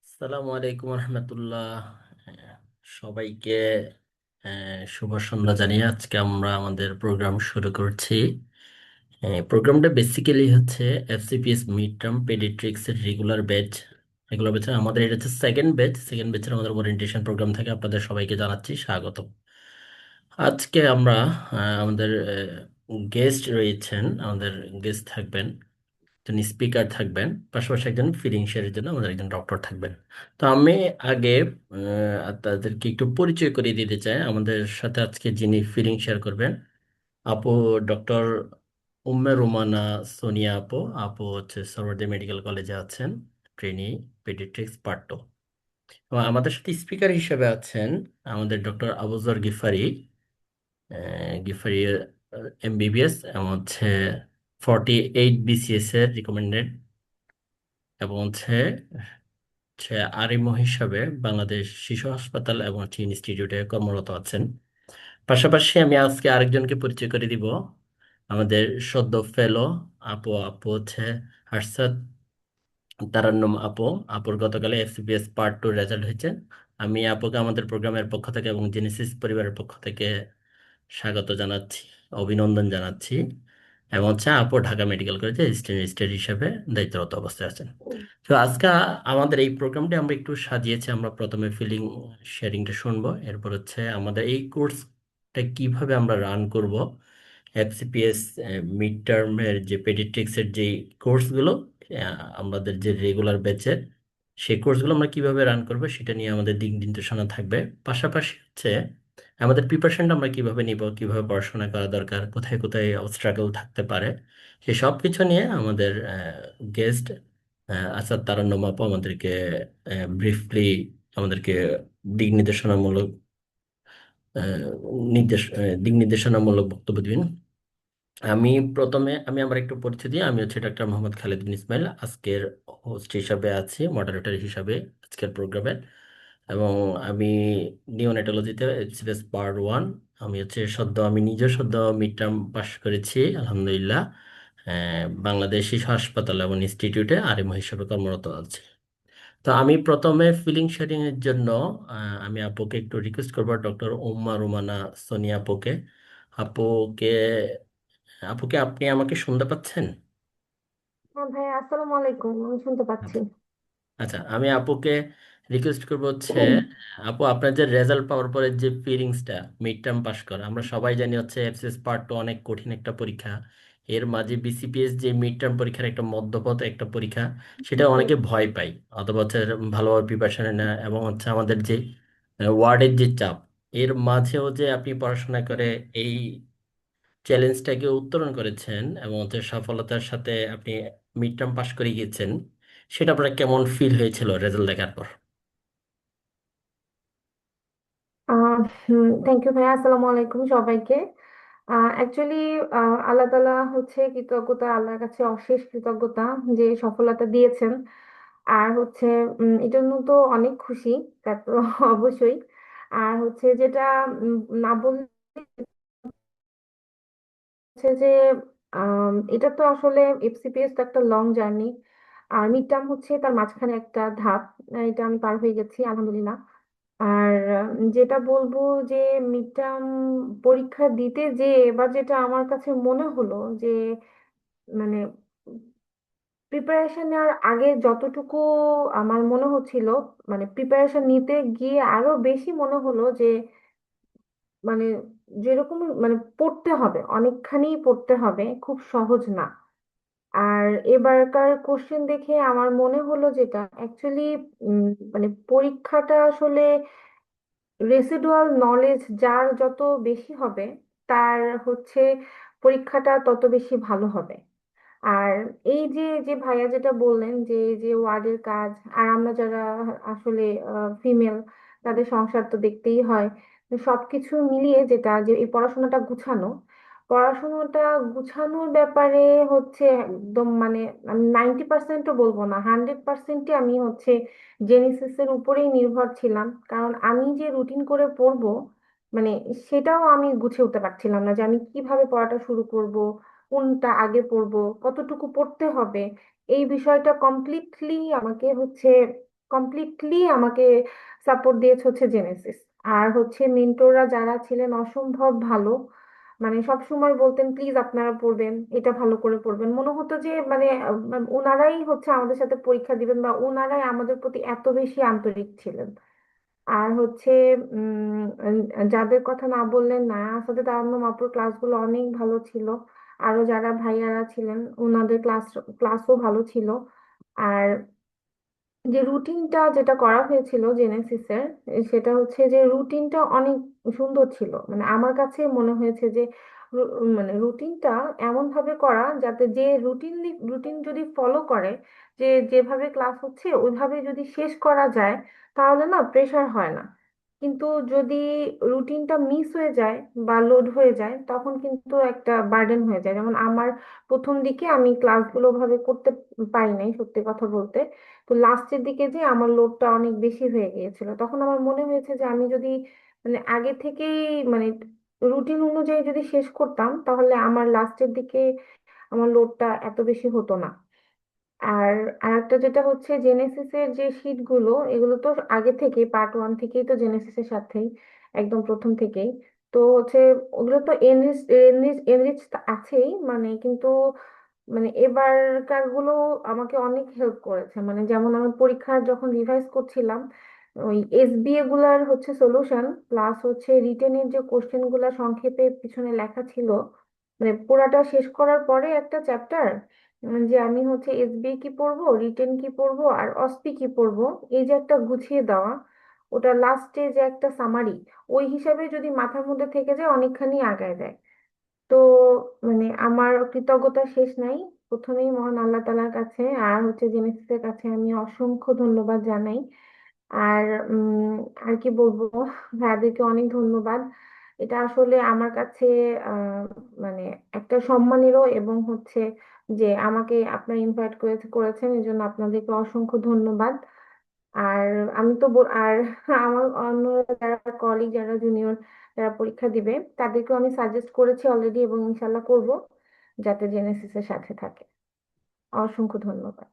আসসালামু আলাইকুম রহমতুল্লাহ। সবাইকে শুভ সন্ধ্যা জানিয়ে আজকে আমরা আমাদের প্রোগ্রাম শুরু করছি। প্রোগ্রামটা বেসিক্যালি হচ্ছে এফসিপিএস মিড টার্ম পেডিয়াট্রিক্স এর রেগুলার ব্যাচ। রেগুলার ব্যাচে আমাদের এটা হচ্ছে সেকেন্ড ব্যাচের আমাদের ওরিয়েন্টেশন প্রোগ্রাম থেকে আপনাদের সবাইকে জানাচ্ছি স্বাগত। আজকে আমরা আমাদের গেস্ট রয়েছেন, আমাদের গেস্ট থাকবেন, একজন স্পিকার থাকবেন, পাশাপাশি একজন ফিলিং শেয়ারের জন্য আমাদের একজন ডক্টর থাকবেন। তো আমি আগে তাদেরকে একটু পরিচয় করিয়ে দিতে চাই। আমাদের সাথে আজকে যিনি ফিলিং শেয়ার করবেন, আপু ডক্টর উম্মে রুমানা সোনিয়া আপু। আপু হচ্ছে সরওয়ার্দী মেডিকেল কলেজে আছেন, ট্রেনি পেডিয়াট্রিক্স পার্ট 2। এবং আমাদের সাথে স্পিকার হিসেবে আছেন আমাদের ডক্টর আবুজর গিফারি। গিফারি এমবিবিএস এবং হচ্ছে 48 BCS এর রিকমেন্ডেড, এবং হচ্ছে আরএমও হিসাবে বাংলাদেশ শিশু হাসপাতাল এবং হচ্ছে ইনস্টিটিউটে কর্মরত আছেন। পাশাপাশি আমি আজকে আরেকজনকে পরিচয় করে দিব, আমাদের সদ্য ফেলো আপু। আপু হচ্ছে আরশাদ তারান্নুম আপু। আপুর গতকালে এফসিপিএস পার্ট 2 রেজাল্ট হয়েছে। আমি আপুকে আমাদের প্রোগ্রামের পক্ষ থেকে এবং জেনেসিস পরিবারের পক্ষ থেকে স্বাগত জানাচ্ছি, অভিনন্দন জানাচ্ছি। এবং হচ্ছে আপু ঢাকা মেডিকেল কলেজে অ্যাসিস্ট্যান্ট হিসেবে দায়িত্বরত অবস্থায় আছেন। তো আজকে আমাদের এই প্রোগ্রামটি আমরা একটু সাজিয়েছি। আমরা প্রথমে ফিলিং শেয়ারিংটা শুনবো, এরপর হচ্ছে আমাদের এই কোর্সটা কিভাবে আমরা রান করব, এফসিপিএস মিড টার্মের যে পেডিয়াট্রিক্সের যে কোর্সগুলো, আমাদের যে রেগুলার ব্যাচের সেই কোর্সগুলো আমরা কিভাবে রান করব সেটা নিয়ে আমাদের দিক নির্দেশনা থাকবে। পাশাপাশি হচ্ছে আমাদের প্রিপারেশনটা আমরা কিভাবে নিব, কিভাবে পড়াশোনা করা দরকার, কোথায় কোথায় স্ট্রাগল থাকতে পারে, সেই সব কিছু নিয়ে আমাদের গেস্ট আসাদ তারান্নুম আপু আমাদেরকে ব্রিফলি আমাদেরকে দিক নির্দেশনামূলক দিক নির্দেশনামূলক বক্তব্য দিবেন। আমি আমার একটু পরিচয় দিই। আমি হচ্ছে ডাক্তার মোহাম্মদ খালেদ বিন ইসমাইল, আজকের হোস্ট হিসাবে আছি, মডারেটর হিসাবে আজকের প্রোগ্রামের। এবং আমি নিওনেটোলজিতে সিরিয়াস পার্ট 1। আমি নিজে সদ্য মিড টার্ম পাস করেছি আলহামদুলিল্লাহ। বাংলাদেশ শিশু হাসপাতাল এবং ইনস্টিটিউটে আরএমও হিসেবে কর্মরত আছি। তো আমি প্রথমে ফিলিং শেয়ারিং এর জন্য আমি আপুকে একটু রিকোয়েস্ট করবো, ডক্টর উম্মা রুমানা সোনিয়া আপুকে। আপুকে আপুকে আপনি আমাকে শুনতে পাচ্ছেন? হ্যাঁ ভাই, আসসালামু আলাইকুম। আমি শুনতে পাচ্ছি। আচ্ছা, আচ্ছা, আমি আপুকে রিকোয়েস্ট করবো হচ্ছে, আপু আপনার যে রেজাল্ট পাওয়ার পরে যে ফিলিংসটা, মিড টার্ম পাস করা, আমরা সবাই জানি হচ্ছে এফসিএস পার্ট 2 অনেক কঠিন একটা পরীক্ষা। এর মাঝে বিসিপিএস যে মিড টার্ম পরীক্ষার একটা মধ্যপথ একটা পরীক্ষা, সেটা অনেকে ভয় পায় অথবা হচ্ছে ভালোভাবে প্রিপারেশন নেয় না। এবং হচ্ছে আমাদের যে ওয়ার্ডের যে চাপ, এর মাঝেও যে আপনি পড়াশোনা করে এই চ্যালেঞ্জটাকে উত্তরণ করেছেন এবং হচ্ছে সফলতার সাথে আপনি মিড টার্ম পাস করে গিয়েছেন, সেটা আপনার কেমন ফিল হয়েছিল রেজাল্ট দেখার পর? থ্যাংক ইউ ভাইয়া। আসসালামু আলাইকুম সবাইকে। অ্যাকচুয়ালি আল্লাহ তাআলা হচ্ছে কৃতজ্ঞতা, আল্লাহর কাছে অশেষ কৃতজ্ঞতা যে সফলতা দিয়েছেন। আর হচ্ছে এটার জন্য তো অনেক খুশি, তা তো অবশ্যই। আর হচ্ছে যেটা না বললে হচ্ছে যে এটা তো আসলে এফসিপিএস তো একটা লং জার্নি। আর মিড টার্ম হচ্ছে তার মাঝখানে একটা ধাপ। এটা আমি পার হয়ে গেছি আলহামদুলিল্লাহ। আর যেটা বলবো যে মিড টার্ম পরীক্ষা দিতে যে এবার যেটা আমার কাছে মনে হলো যে মানে প্রিপারেশন নেওয়ার আগে যতটুকু আমার মনে হচ্ছিল, মানে প্রিপারেশন নিতে গিয়ে আরো বেশি মনে হলো যে মানে যেরকম মানে পড়তে হবে, অনেকখানি পড়তে হবে, খুব সহজ না। আর এবারকার কোশ্চেন দেখে আমার মনে হলো যেটা অ্যাকচুয়ালি মানে পরীক্ষাটা আসলে রেসিডুয়াল নলেজ যার যত বেশি হবে, তার হচ্ছে পরীক্ষাটা তত বেশি ভালো হবে। আর এই যে যে ভাইয়া যেটা বললেন যে যে ওয়ার্ডের কাজ, আর আমরা যারা আসলে ফিমেল, তাদের সংসার তো দেখতেই হয়। তো সবকিছু মিলিয়ে যেটা যে এই পড়াশোনাটা গুছানোর ব্যাপারে হচ্ছে একদম মানে আমি 90%ও বলবো না, 100%ই আমি হচ্ছে জেনেসিসের উপরেই নির্ভর ছিলাম। কারণ আমি যে রুটিন করে পড়বো, মানে সেটাও আমি গুছিয়ে উঠতে পারছিলাম না যে আমি কিভাবে পড়াটা শুরু করব, কোনটা আগে পড়বো, কতটুকু পড়তে হবে, এই বিষয়টা কমপ্লিটলি আমাকে সাপোর্ট দিয়েছে হচ্ছে জেনেসিস। আর হচ্ছে মেন্টররা যারা ছিলেন অসম্ভব ভালো, মানে সব সময় বলতেন প্লিজ আপনারা পড়বেন, এটা ভালো করে পড়বেন। মনে হতো যে মানে ওনারাই হচ্ছে আমাদের সাথে পরীক্ষা দিবেন, বা ওনারাই আমাদের প্রতি এত বেশি আন্তরিক ছিলেন। আর হচ্ছে যাদের কথা না বললেন না, আসলে তারান্নম আপুর ক্লাসগুলো অনেক ভালো ছিল। আরো যারা ভাইয়ারা ছিলেন ওনাদের ক্লাসও ভালো ছিল। আর যে রুটিনটা যেটা করা হয়েছিল জেনেসিসের, সেটা হচ্ছে যে রুটিনটা অনেক সুন্দর ছিল। মানে আমার কাছে মনে হয়েছে যে মানে রুটিনটা এমন ভাবে করা যাতে যে রুটিন যদি ফলো করে, যে যেভাবে ক্লাস হচ্ছে ওইভাবে যদি শেষ করা যায়, তাহলে না প্রেশার হয় না। কিন্তু যদি রুটিনটা মিস হয়ে যায় বা লোড হয়ে যায়, তখন কিন্তু একটা বার্ডেন হয়ে যায়। যেমন আমার প্রথম দিকে আমি ক্লাসগুলো ভাবে করতে পারি নাই, সত্যি কথা বলতে। তো লাস্টের দিকে যে আমার লোডটা অনেক বেশি হয়ে গিয়েছিল, তখন আমার মনে হয়েছে যে আমি যদি মানে আগে থেকেই মানে রুটিন অনুযায়ী যদি শেষ করতাম, তাহলে আমার লাস্টের দিকে আমার লোডটা এত বেশি হতো না। আর আরেকটা যেটা হচ্ছে জেনেসিসের যে শীট গুলো, এগুলো তো আগে থেকে পার্ট 1 থেকেই তো জেনেসিসের সাথেই, একদম প্রথম থেকেই। তো হচ্ছে ওগুলো তো এনরিচ এনরিচ এনরিচ আছেই, মানে কিন্তু মানে এবারকার গুলো আমাকে অনেক হেল্প করেছে। মানে যেমন আমি পরীক্ষার যখন রিভাইজ করছিলাম, ওই এসবিএ গুলার হচ্ছে সলিউশন প্লাস হচ্ছে রিটেনের যে কোশ্চেন গুলা সংক্ষেপে পিছনে লেখা ছিল, মানে পুরাটা শেষ করার পরে একটা চ্যাপ্টার, যে আমি হচ্ছে এসবিএ কি পড়বো, রিটেন কি পড়বো, আর অসপি কি পড়বো, এই যে একটা গুছিয়ে দেওয়া, ওটা লাস্টে যে একটা সামারি, ওই হিসাবে যদি মাথার মধ্যে থেকে যায় অনেকখানি আগায় দেয়। তো মানে আমার কৃতজ্ঞতা শেষ নাই। প্রথমেই মহান আল্লাহ তাআলার কাছে আর হচ্ছে জেনেসিসের কাছে আমি অসংখ্য ধন্যবাদ জানাই। আর আর কি বলবো, ভাইয়াদেরকে অনেক ধন্যবাদ। এটা আসলে আমার কাছে আহ মানে একটা সম্মানেরও, এবং হচ্ছে যে আমাকে আপনারা ইনভাইট করেছেন, এই জন্য আপনাদেরকে অসংখ্য ধন্যবাদ। আর আমি তো আর আমার অন্য যারা কলিগ, যারা জুনিয়র, যারা পরীক্ষা দিবে, তাদেরকেও আমি সাজেস্ট করেছি অলরেডি, এবং ইনশাল্লাহ করব, যাতে জেনেসিস এর সাথে থাকে। অসংখ্য ধন্যবাদ।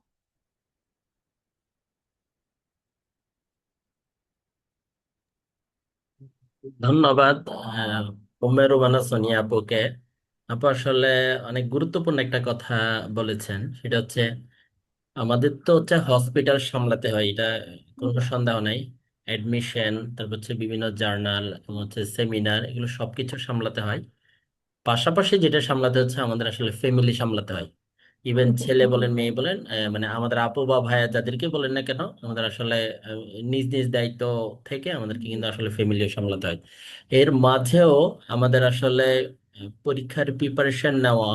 ধন্যবাদ উমের রুমানা সোনিয়া আপুকে। আপু আসলে অনেক গুরুত্বপূর্ণ একটা কথা বলেছেন, সেটা হচ্ছে আমাদের তো হচ্ছে হসপিটাল সামলাতে হয়, এটা কোনো সন্দেহ নাই। অ্যাডমিশন, তারপর হচ্ছে বিভিন্ন জার্নাল এবং হচ্ছে সেমিনার, এগুলো সবকিছু সামলাতে হয়। পাশাপাশি যেটা সামলাতে হচ্ছে আমাদের আসলে ফ্যামিলি সামলাতে হয়। ইভেন ছেলে বলেন মেয়ে বলেন, মানে আমাদের আপু বা ভাইয়া যাদেরকে বলেন না কেন, আমাদের আসলে নিজ নিজ দায়িত্ব থেকে আমাদেরকে কিন্তু আসলে ফ্যামিলিও সামলাতে হয়। এর মাঝেও আমাদের আসলে পরীক্ষার প্রিপারেশন নেওয়া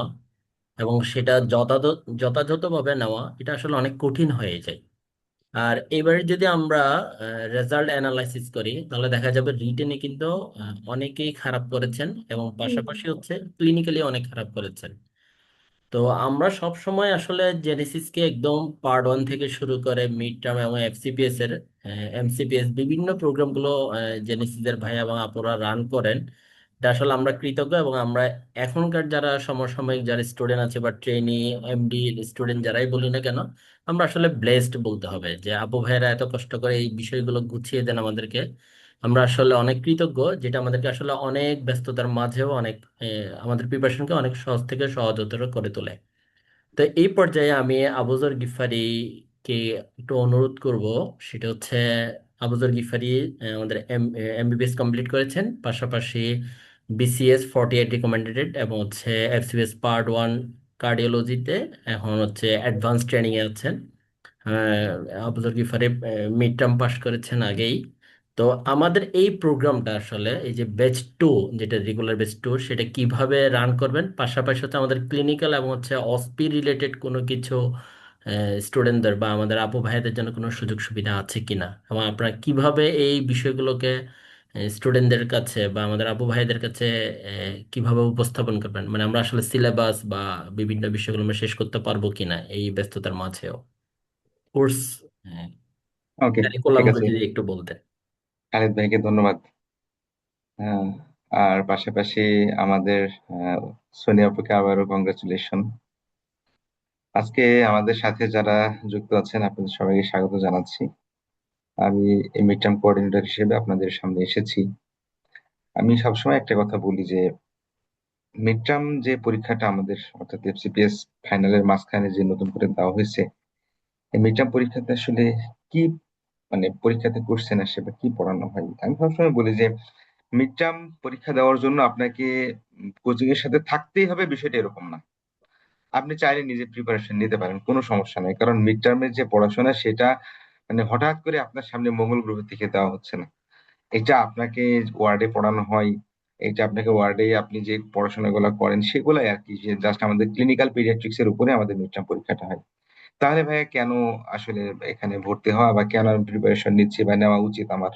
এবং সেটা যথাযথভাবে নেওয়া, এটা আসলে অনেক কঠিন হয়ে যায়। আর এবারে যদি আমরা রেজাল্ট অ্যানালাইসিস করি, তাহলে দেখা যাবে রিটেনে কিন্তু অনেকেই খারাপ করেছেন এবং পাশাপাশি হচ্ছে ক্লিনিক্যালি অনেক খারাপ করেছেন। তো আমরা সব সময় আসলে জেনেসিসকে একদম পার্ট 1 থেকে শুরু করে মিড টার্ম এবং এফসিপিএস এর এমসিপিএস বিভিন্ন প্রোগ্রামগুলো জেনেসিসের ভাই এবং আপুরা রান করেন। এটা আসলে আমরা কৃতজ্ঞ, এবং আমরা এখনকার যারা সমসাময়িক যারা স্টুডেন্ট আছে বা ট্রেনি এমডি স্টুডেন্ট যারাই বলি না কেন, আমরা আসলে ব্লেসড বলতে হবে যে আপু ভাইয়েরা এত কষ্ট করে এই বিষয়গুলো গুছিয়ে দেন আমাদেরকে। আমরা আসলে অনেক কৃতজ্ঞ, যেটা আমাদেরকে আসলে অনেক ব্যস্ততার মাঝেও অনেক আমাদের প্রিপারেশনকে অনেক সহজ থেকে সহজতর করে তোলে। তো এই পর্যায়ে আমি আবুজর গিফারিকে একটু অনুরোধ করব। সেটা হচ্ছে আবুজর গিফারি আমাদের এমবিবিএস কমপ্লিট করেছেন, পাশাপাশি বিসিএস 48 রিকমেন্ডেড এবং হচ্ছে এফসিএস পার্ট 1 কার্ডিওলজিতে এখন হচ্ছে অ্যাডভান্স ট্রেনিং এ আছেন। Abuzar Gifari mid term pass করেছেন আগেই। তো আমাদের এই প্রোগ্রামটা আসলে এই যে ব্যাচ 2, যেটা রেগুলার ব্যাচ 2, সেটা কিভাবে রান করবেন, পাশাপাশি হচ্ছে আমাদের ক্লিনিক্যাল এবং হচ্ছে অসপি রিলেটেড কোনো কিছু স্টুডেন্টদের বা আমাদের আপু ভাইদের জন্য কোনো সুযোগ সুবিধা আছে কিনা, এবং আপনারা কিভাবে এই বিষয়গুলোকে স্টুডেন্টদের কাছে বা আমাদের আপু ভাইদের কাছে কিভাবে উপস্থাপন করবেন, মানে আমরা আসলে সিলেবাস বা বিভিন্ন বিষয়গুলো আমরা শেষ করতে পারবো কিনা এই ব্যস্ততার মাঝেও, কোর্স ওকে, ঠিক কারিকুলামগুলো আছে। যদি একটু বলতেন। খালিদ ভাইকে ধন্যবাদ। হ্যাঁ, আর পাশাপাশি আমাদের আহ, সোনিয়া আপুকে আবারও কংগ্রেচুলেশন। আজকে আমাদের সাথে যারা যুক্ত আছেন আপনাদের সবাইকে স্বাগত জানাচ্ছি। আমি এই মিড টার্ম কোঅর্ডিনেটর হিসেবে আপনাদের সামনে এসেছি। আমি সবসময় একটা কথা বলি যে মিড টার্ম যে পরীক্ষাটা আমাদের অর্থাৎ এফসিপিএস ফাইনালের মাঝখানে যে নতুন করে দেওয়া হয়েছে, এই মিড টার্ম পরীক্ষাতে আসলে কি মানে পরীক্ষাতে কোশ্চেন আসে বা কি পড়ানো হয়। আমি সবসময় বলি যে মিড টার্ম পরীক্ষা দেওয়ার জন্য আপনাকে কোচিং এর সাথে থাকতেই হবে, বিষয়টা এরকম না। আপনি চাইলে নিজে প্রিপারেশন নিতে পারেন, কোনো সমস্যা নাই, কারণ মিড টার্মের যে পড়াশোনা সেটা হঠাৎ করে আপনার সামনে মঙ্গল গ্রহ থেকে দেওয়া হচ্ছে না। এটা আপনাকে ওয়ার্ডে পড়ানো হয়, এটা আপনাকে ওয়ার্ডে আপনি যে পড়াশোনাগুলো করেন সেগুলাই আর কি, যে জাস্ট আমাদের ক্লিনিক্যাল পিডিয়াট্রিক্স এর উপরে আমাদের মিড টার্ম পরীক্ষাটা হয়। তাহলে ভাইয়া কেন আসলে এখানে ভর্তি হওয়া বা কেন আমি প্রিপারেশন নিচ্ছি বা নেওয়া উচিত আমার?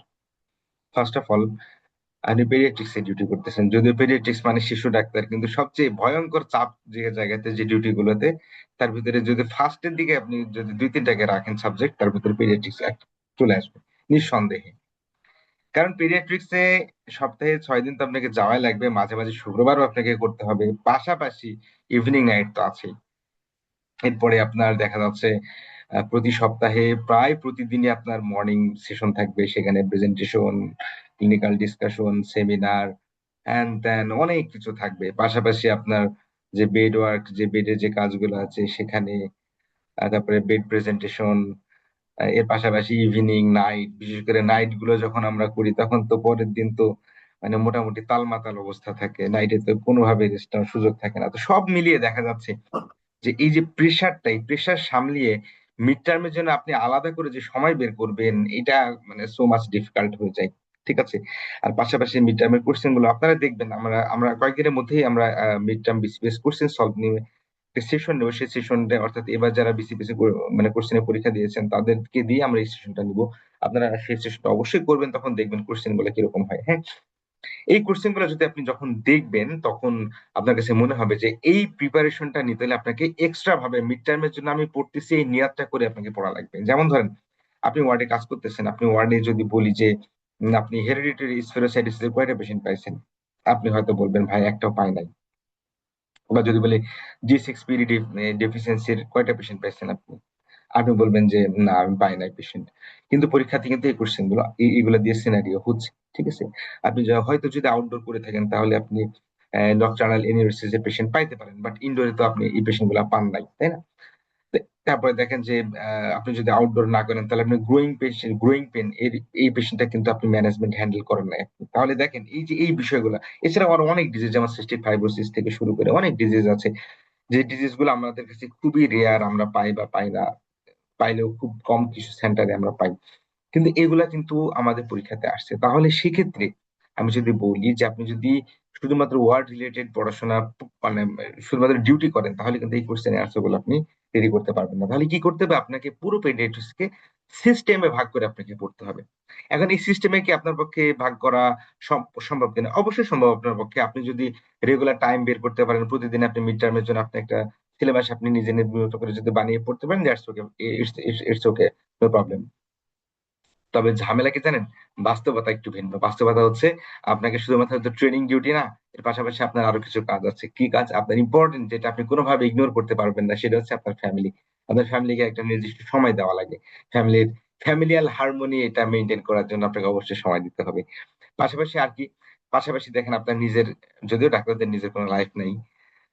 ফার্স্ট অফ অল, আপনি পেডিয়াট্রিক্স এ ডিউটি করতেছেন, যদিও পেডিয়াট্রিক্স মানে শিশু ডাক্তার, কিন্তু সবচেয়ে ভয়ঙ্কর চাপ যে জায়গাতে যে ডিউটি গুলোতে, তার ভিতরে যদি ফার্স্টের দিকে আপনি যদি দুই তিনটাকে রাখেন সাবজেক্ট, তার ভিতরে পেডিয়াট্রিক্স চলে আসবে নিঃসন্দেহে। কারণ পেডিয়াট্রিক্সে সপ্তাহে 6 দিন তো আপনাকে যাওয়াই লাগবে, মাঝে মাঝে শুক্রবারও আপনাকে করতে হবে, পাশাপাশি ইভিনিং নাইট তো আছেই। এরপরে আপনার দেখা যাচ্ছে প্রতি সপ্তাহে প্রায় প্রতিদিনই আপনার মর্নিং সেশন থাকবে, সেখানে প্রেজেন্টেশন, ক্লিনিক্যাল ডিসকাশন, সেমিনার, হ্যান ত্যান অনেক কিছু থাকবে। পাশাপাশি আপনার যে বেড ওয়ার্ক, যে বেডে যে কাজগুলো আছে সেখানে, তারপরে বেড প্রেজেন্টেশন, এর পাশাপাশি ইভিনিং নাইট, বিশেষ করে নাইট গুলো যখন আমরা করি তখন তো পরের দিন তো মোটামুটি তালমাতাল অবস্থা থাকে, নাইটে তো কোনোভাবে রেস্ট নেওয়ার সুযোগ থাকে না। তো সব মিলিয়ে দেখা যাচ্ছে যে এই যে প্রেশারটা, এই প্রেশার সামলিয়ে মিড টার্মের জন্য আপনি আলাদা করে যে সময় বের করবেন, এটা সো মাচ ডিফিকাল্ট হয়ে যায়। ঠিক আছে। আর পাশাপাশি মিড টার্মের কোশ্চেন গুলো আপনারা দেখবেন, আমরা আমরা কয়েকদিনের মধ্যেই আমরা mid term BCS question solve নিয়ে সেশন নেবো। সেই সেশনটা অর্থাৎ এবার যারা বিসিপিসি কোশ্চেনের পরীক্ষা দিয়েছেন তাদেরকে দিয়ে আমরা এই সেশনটা নিবো। আপনারা সেই সেশনটা অবশ্যই করবেন, তখন দেখবেন কোশ্চেন গুলো কিরকম হয়। হ্যাঁ, এই কোশ্চেন গুলো যদি আপনি যখন দেখবেন তখন আপনার কাছে মনে হবে যে এই প্রিপারেশনটা নিতে হলে আপনাকে এক্সট্রা ভাবে মিড টার্মের জন্য আমি পড়তেছি এই নিয়াতটা করে আপনাকে পড়া লাগবে। যেমন ধরেন, আপনি ওয়ার্ডে কাজ করতেছেন, আপনি ওয়ার্ডে যদি বলি যে আপনি হেরিডিটারি স্পেরোসাইটিসের কয়টা পেশেন্ট পাইছেন, আপনি হয়তো বলবেন ভাই একটাও পাই নাই। বা যদি বলি G6PD ডেফিসিয়েন্সির কয়টা পেশেন্ট পাইছেন আপনি, আপনি বলবেন যে না আমি পাই নাই পেশেন্ট। কিন্তু পরীক্ষাতে কিন্তু এই কোশ্চেন গুলো এইগুলো দিয়ে সিনারিও হচ্ছে। ঠিক আছে। আপনি হয়তো যদি আউটডোর করে থাকেন তাহলে আপনি নকটার্নাল এনিউরেসিসের পেশেন্ট পাইতে পারেন, বাট ইনডোরে তো আপনি এই পেশেন্ট গুলা পান নাই, তাই না? তারপরে দেখেন যে আপনি যদি আউটডোর না করেন তাহলে আপনি গ্রোয়িং পেন এর এই পেশেন্টটা কিন্তু আপনি ম্যানেজমেন্ট হ্যান্ডেল করেন না আপনি। তাহলে দেখেন এই যে এই বিষয়গুলো, এছাড়া আরো অনেক ডিজিজ যেমন সিস্টিক ফাইব্রোসিস থেকে শুরু করে অনেক ডিজিজ আছে, যে ডিজিজ গুলো আমাদের কাছে খুবই রেয়ার, আমরা পাই বা পাই না, পাইলেও খুব কম কিছু সেন্টারে আমরা পাই। কিন্তু এগুলা কিন্তু আমাদের পরীক্ষাতে আসছে। তাহলে সেক্ষেত্রে আমি যদি বলি যে আপনি যদি শুধুমাত্র ওয়ার্ড রিলেটেড পড়াশোনা মানে শুধুমাত্র ডিউটি করেন, তাহলে কিন্তু এই কোশ্চেনের আনসার গুলো আপনি রেডি করতে পারবেন না। তাহলে কি করতে হবে, আপনাকে পুরো পেডিয়াট্রিক্স কে সিস্টেমে ভাগ করে আপনাকে পড়তে হবে। এখন এই সিস্টেমে কি আপনার পক্ষে ভাগ করা সম্ভব কিনা? অবশ্যই সম্ভব আপনার পক্ষে। আপনি যদি রেগুলার টাইম বের করতে পারেন, প্রতিদিন আপনি মিড টার্মের জন্য আপনি একটা সিলেবাস আপনি নিজে নির্মিত করে যদি বানিয়ে পড়তে পারেন, that's okay, it's okay, no problem. তবে ঝামেলা কি জানেন, বাস্তবতা একটু ভিন্ন। বাস্তবতা হচ্ছে আপনাকে শুধুমাত্র ট্রেনিং ডিউটি না, এর পাশাপাশি আপনার আরো কিছু কাজ আছে। কি কাজ? আপনার ইম্পর্টেন্ট, যেটা আপনি কোনোভাবে ইগনোর করতে পারবেন না, সেটা হচ্ছে আপনার ফ্যামিলি। আপনার ফ্যামিলিকে একটা নির্দিষ্ট সময় দেওয়া লাগে। ফ্যামিলির ফ্যামিলিয়াল হারমোনি এটা মেনটেন করার জন্য আপনাকে অবশ্যই সময় দিতে হবে। পাশাপাশি আর কি, পাশাপাশি দেখেন আপনার নিজের, যদিও ডাক্তারদের নিজের কোনো লাইফ নেই,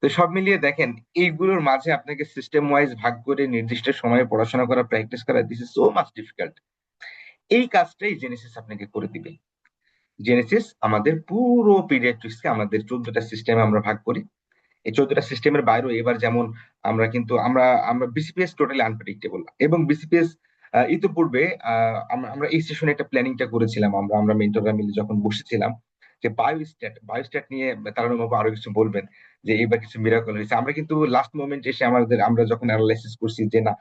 তো সব মিলিয়ে দেখেন এইগুলোর মাঝে আপনাকে সিস্টেম ওয়াইজ ভাগ করে নির্দিষ্ট সময়ে পড়াশোনা করা, প্র্যাকটিস করা, this is so much difficult. এই কাজটাই জেনেসিস আপনাকে করে দিবে। জেনেসিস আমাদের পুরো পিডিয়াট্রিক্স কে আমাদের 14টা সিস্টেমে আমরা ভাগ করি। এই 14টা সিস্টেমের বাইরেও এবার যেমন আমরা কিন্তু আমরা আমরা বিসিপিএস টোটালি আনপ্রেডিক্টেবল, এবং বিসিপিএস ইতিপূর্বে আমরা আমরা এই সেশনে একটা প্ল্যানিংটা করেছিলাম, আমরা আমরা মেন্টররা মিলে যখন বসেছিলাম, যে বায়োস্ট্যাট নিয়ে তারা বাবু আরো কিছু বলবেন, যে এবার কিছু মিরাকল হয়েছে। আমরা কিন্তু লাস্ট মোমেন্ট এসে আমরা যখন অ্যানালাইসিস করছি যে না,